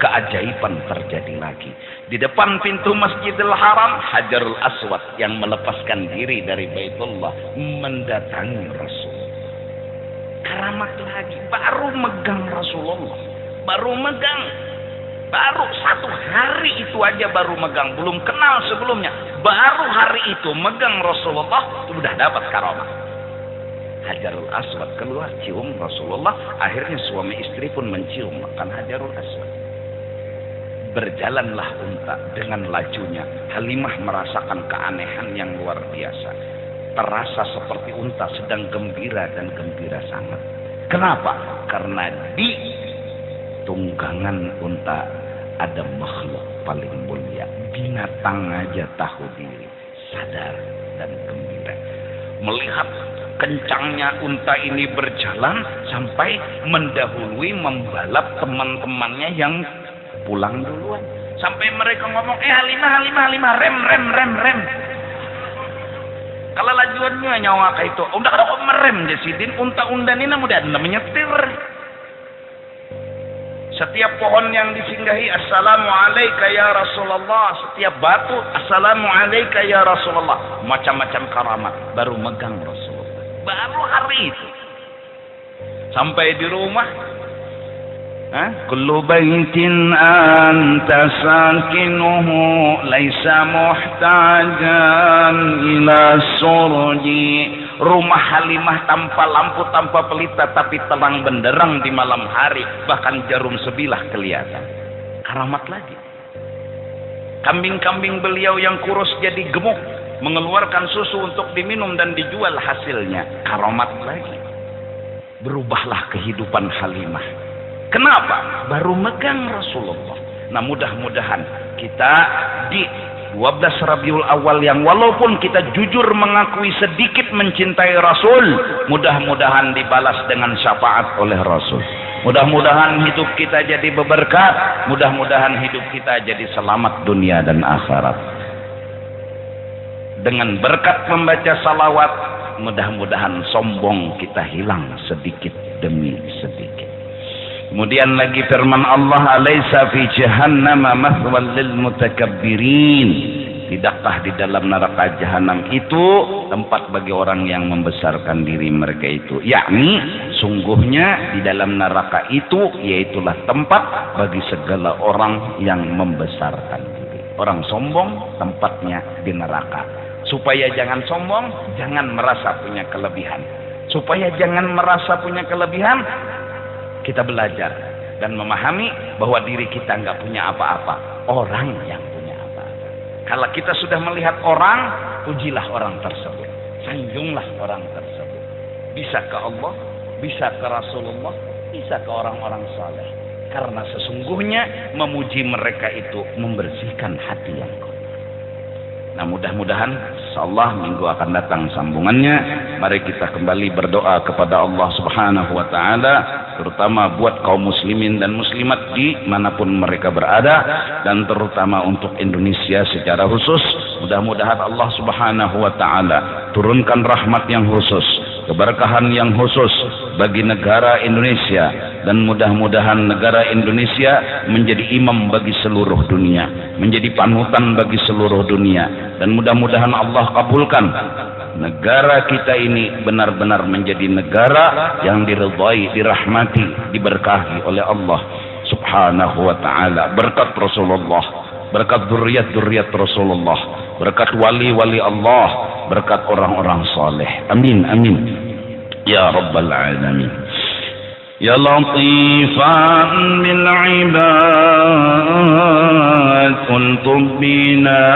keajaiban terjadi lagi. Di depan pintu Masjidil Haram, Hajarul Aswad yang melepaskan diri dari Baitullah mendatangi Rasul. Karamat lagi, baru megang Rasulullah, baru 1 hari itu aja baru megang, belum kenal sebelumnya. Baru hari itu megang Rasulullah sudah dapat karamah. Hajarul Aswad keluar, cium Rasulullah. Akhirnya suami istri pun mencium makan Hajarul Aswad. Berjalanlah unta dengan lajunya. Halimah merasakan keanehan yang luar biasa. Terasa seperti unta sedang gembira, dan gembira sangat. Kenapa? Karena di tunggangan unta ada makhluk paling mulia. Binatang aja tahu diri, sadar dan gembira. Melihat kencangnya unta ini berjalan sampai mendahului, membalap teman-temannya yang pulang duluan. Sampai mereka ngomong, Halimah, rem. Kalau lajuannya nyawa kayak itu, udah kada kok merem jasidin, unta-undan ini mudah anda menyetir. Setiap pohon yang disinggahi, Assalamualaikum ya Rasulullah. Setiap batu, Assalamualaikum ya Rasulullah. Macam-macam karamat, baru megang Rasulullah. Baru hari itu. Sampai di rumah, kullu baitin anta sakinuhu laisa muhtajan ila surji. Rumah Halimah tanpa lampu, tanpa pelita, tapi terang benderang di malam hari, bahkan jarum sebilah kelihatan. Karamat lagi. Kambing-kambing beliau yang kurus jadi gemuk, mengeluarkan susu untuk diminum dan dijual hasilnya. Karamat lagi. Berubahlah kehidupan Halimah. Kenapa? Baru megang Rasulullah. Nah, mudah-mudahan kita di 12 Rabiul Awal yang walaupun kita jujur mengakui sedikit mencintai Rasul, mudah-mudahan dibalas dengan syafaat oleh Rasul. Mudah-mudahan hidup kita jadi berberkah, mudah-mudahan hidup kita jadi selamat dunia dan akhirat. Dengan berkat membaca salawat, mudah-mudahan sombong kita hilang sedikit demi sedikit. Kemudian lagi firman Allah, alaysa fi jahannam mathwal lil mutakabbirin. Tidakkah di dalam neraka jahanam itu tempat bagi orang yang membesarkan diri mereka itu? Yakni sungguhnya di dalam neraka itu yaitulah tempat bagi segala orang yang membesarkan diri. Orang sombong tempatnya di neraka. Supaya jangan sombong, jangan merasa punya kelebihan. Supaya jangan merasa punya kelebihan, kita belajar dan memahami bahwa diri kita nggak punya apa-apa, orang yang punya apa-apa. Kalau kita sudah melihat orang, pujilah orang tersebut, sanjunglah orang tersebut. Bisa ke Allah, bisa ke Rasulullah, bisa ke orang-orang saleh. Karena sesungguhnya memuji mereka itu membersihkan hati yang kotor. Nah, mudah-mudahan insyaallah minggu akan datang sambungannya. Mari kita kembali berdoa kepada Allah Subhanahu wa taala, terutama buat kaum muslimin dan muslimat di manapun mereka berada, dan terutama untuk Indonesia secara khusus. Mudah-mudahan Allah Subhanahu wa taala turunkan rahmat yang khusus, keberkahan yang khusus bagi negara Indonesia, dan mudah-mudahan negara Indonesia menjadi imam bagi seluruh dunia, menjadi panutan bagi seluruh dunia, dan mudah-mudahan Allah kabulkan negara kita ini benar-benar menjadi negara yang diridhai, dirahmati, diberkahi oleh Allah Subhanahu wa taala. Berkat Rasulullah, berkat zuriat-zuriat Rasulullah, berkat wali-wali Allah, berkat orang-orang saleh. Amin amin ya rabbal alamin. Ya latifan bil ibad ultub bina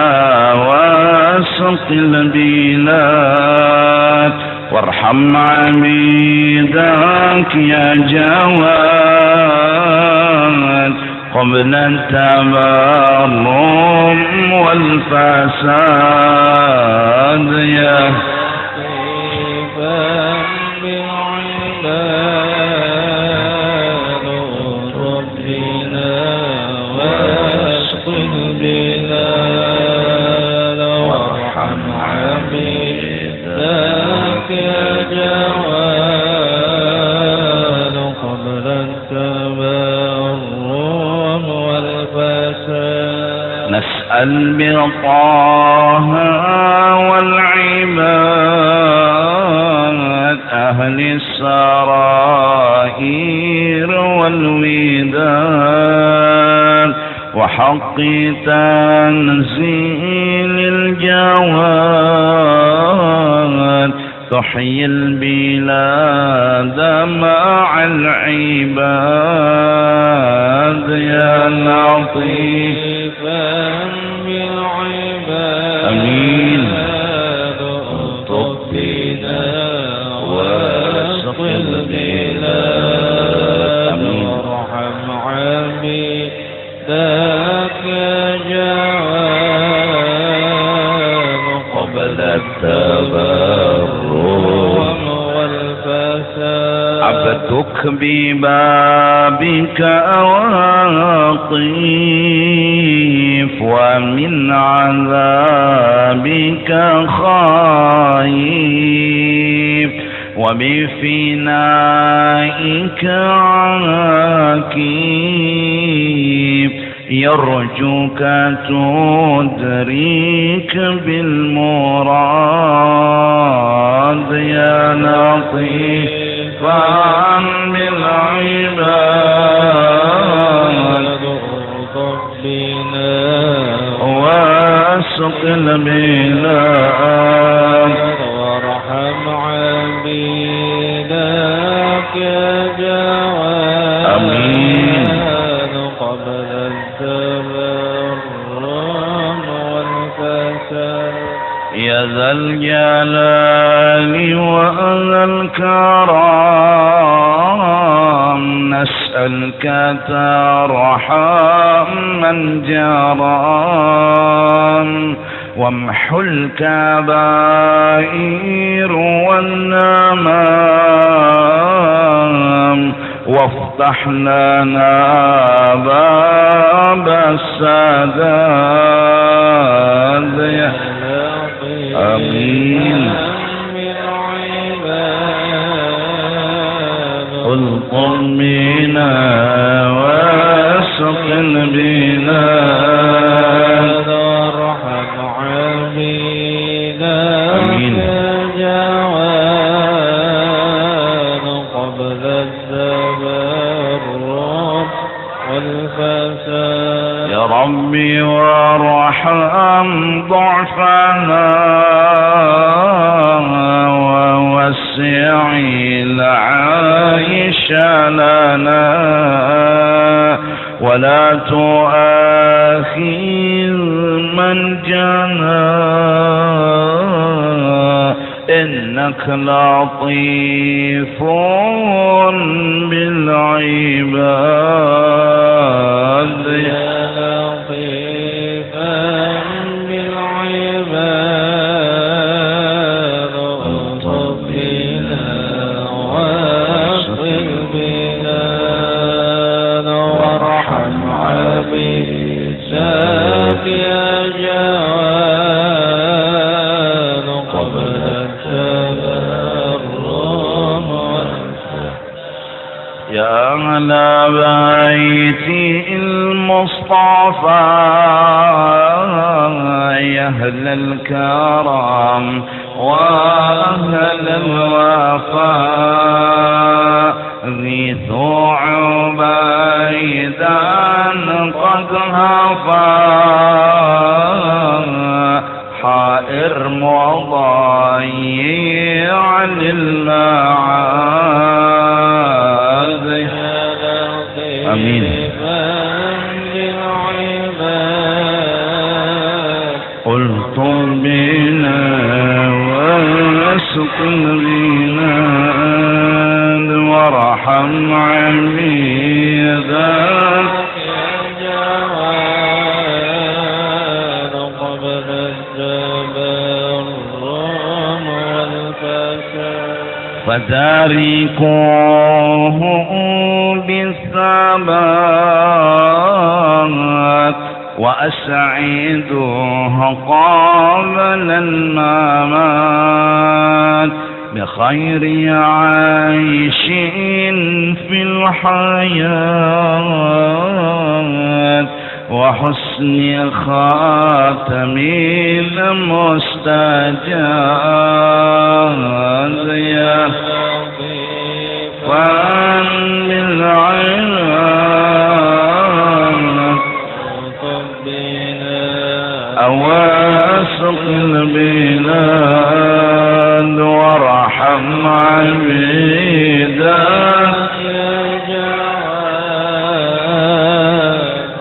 wasqil bilad warham abidak ya jawad qabla tabarrum wal fasad ya نسأل بطه والعباد أهل السرائر والوداد وحق تنزيل الجواد تحيي البلاد مع العباد يا لطيف بالعباد آمين الطب بنا واسق البلاد وارحم عبيدك يا جواد قبل التبرم والفساد عبدك ببابك أواطي ومن عذابك خايف وبفنائك عاكف يرجوك تدرك بالمراد يا لطيفا بالعباد واسق البلاد وارحم عبيدك يا جواد آمين. قبل التبرم والفساد يا ذا الجلال وذا الكرام نسألك ترحم من جرام وامحو الكبائر والنمام وافتح لنا باب السداد يا آمين. الطف بنا واسق البلاد وارحم عبيدك آمين. يا جواد قبل التبرم والفساد يا ربي وارحم ضعفنا ووسع العيش لنا ولا تؤاخذ من جنى إنك لطيف بالعباد يا لطيفا بالعباد الطف بنا واسق البلاد وارحم عبيدك يا جواد قبل التبرم يا أهل بيت المصطفى يا أهل الكرم وأهل الوفاء غيثوا عبيدا قد هفا حائر مضيع للمعاد آمين. قلتم بنا واسق البلاد وارحم عبيدك يا جواد قبل التبرم والفساد فتاركوه بالثبات وأسعدوه قبل الممات بخير عيش في الحياة وحسن خاتم المستجاب يا فان بالعلم أواسق البلاد وارحم عبيدك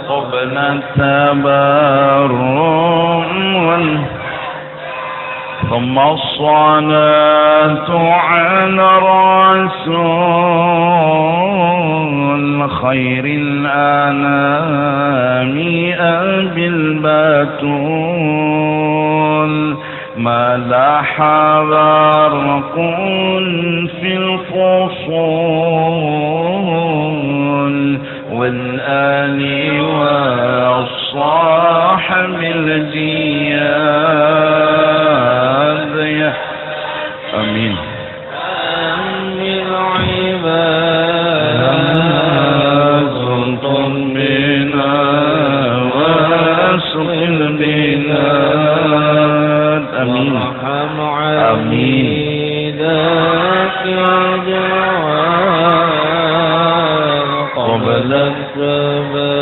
قبل التبرم ثم الصلاة على الرسول خير الأنام أبي البتول ما لاح برق في الفصول والآل والصحب بالجياد يا آمين سلطان بنا واسق البلاد آمين آمين قبل التبرم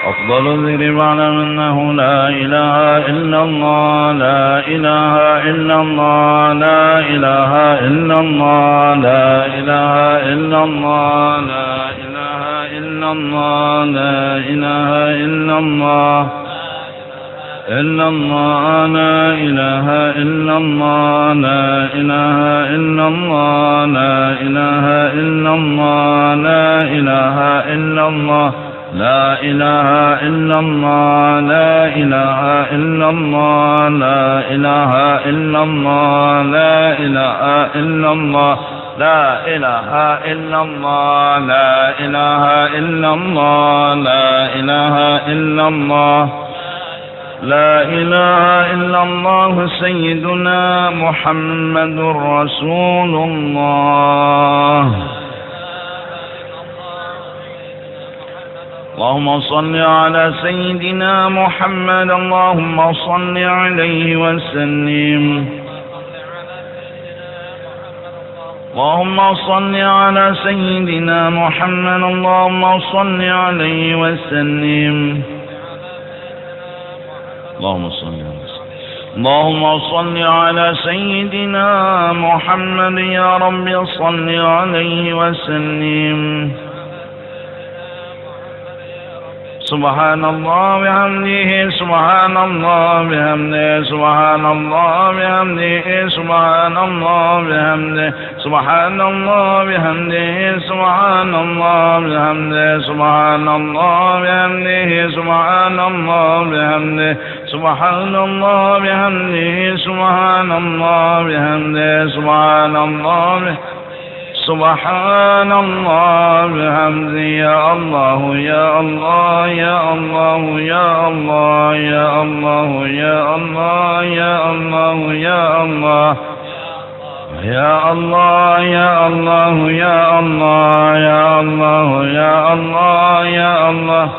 أفضل الذكر واعلم أنه لا إله إلا الله لا إله إلا الله لا إله إلا الله لا إله إلا الله لا إله إلا الله لا إله إلا الله إلا الله لا إله إلا الله لا إله إلا الله لا إله إلا الله لا إله إلا الله لا إله إلا الله لا إله إلا الله لا إله إلا الله لا إله إلا الله لا إله إلا الله لا إله إلا الله لا إله إلا الله لا إله إلا الله سيدنا محمد رسول الله اللهم صل على سيدنا محمد اللهم صل عليه وسلم اللهم صل على سيدنا محمد اللهم صل عليه وسلم اللهم صل على اللهم صل على سيدنا محمد يا رب صل عليه وسلم سبحان الله بحمده سبحان الله بحمده سبحان الله بحمده سبحان الله بحمده سبحان الله بحمده سبحان الله بحمده سبحان الله بحمده سبحان الله بحمده سبحان الله بحمده سبحان الله بحمده سبحان الله سبحان الله بحمده يا الله يا الله يا الله يا الله يا الله يا الله يا الله يا الله يا الله يا الله يا الله يا الله يا الله يا الله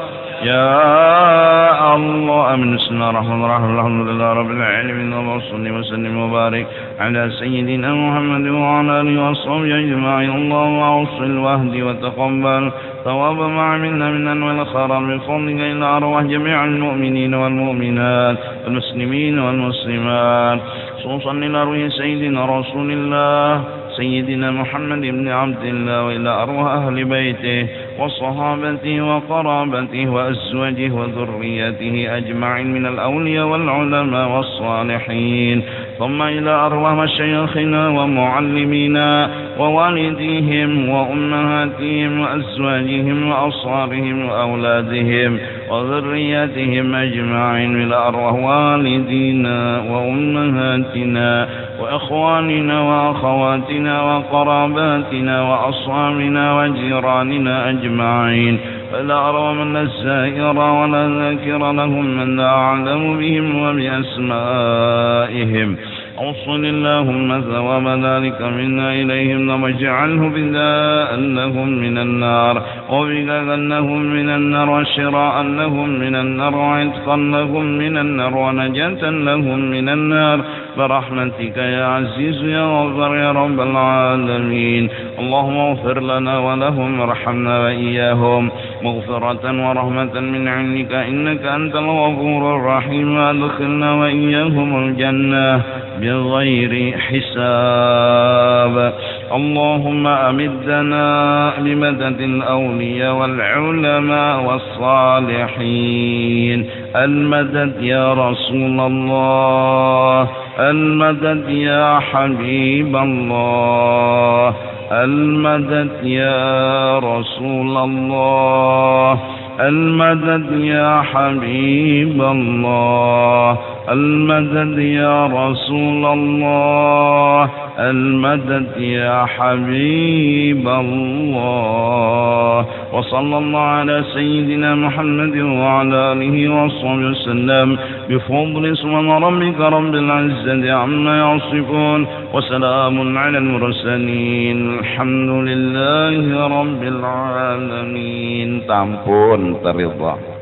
يا الله آمين بسم الله الرحمن الرحيم الحمد لله رب العالمين اللهم صل وسلم وبارك على سيدنا محمد وعلى آله وصحبه أجمعين اللهم أوصل واهدي وتقبل ثواب ما عملنا من أنواع الخير من فضلك إلى أرواح جميع المؤمنين والمؤمنات والمسلمين والمسلمات خصوصا إلى روح سيدنا رسول الله سيدنا محمد بن عبد الله وإلى أرواح أهل بيته وصحابته وقرابته وأزواجه وذريته أجمعين من الأولياء والعلماء والصالحين ثم إلى أرواح مشايخنا ومعلمينا ووالديهم وأمهاتهم وأزواجهم وأصهارهم وأولادهم وذرياتهم أجمعين إلى أرواح والدينا وأمهاتنا وإخواننا وأخواتنا وقراباتنا وأصحابنا وجيراننا أجمعين فلا أرى من الزائر ولا ذاكر لهم من لا أعلم بهم وبأسمائهم أوصل اللهم ثواب ذلك منا إليهم واجعله بداء لهم من النار وبداء لهم من النار وشراء لهم من النار وعتقا لهم من النار ونجاة لهم من النار برحمتك يا عزيز يا غفار يا رب العالمين اللهم اغفر لنا ولهم وارحمنا وإياهم مغفرة ورحمة من عندك إنك أنت الغفور الرحيم وادخلنا وإياهم الجنة بغير حساب اللهم أمدنا بمدد الأولياء والعلماء والصالحين المدد يا رسول الله المدد يا حبيب الله المدد يا رسول الله المدد يا حبيب الله المدد يا رسول الله المدد يا حبيب الله. وصلى الله على سيدنا محمد وعلى آله وصحبه وسلم بفضل سبحان ربك رب العزة عما يصفون وسلام على المرسلين الحمد لله رب العالمين. Tampun terridha.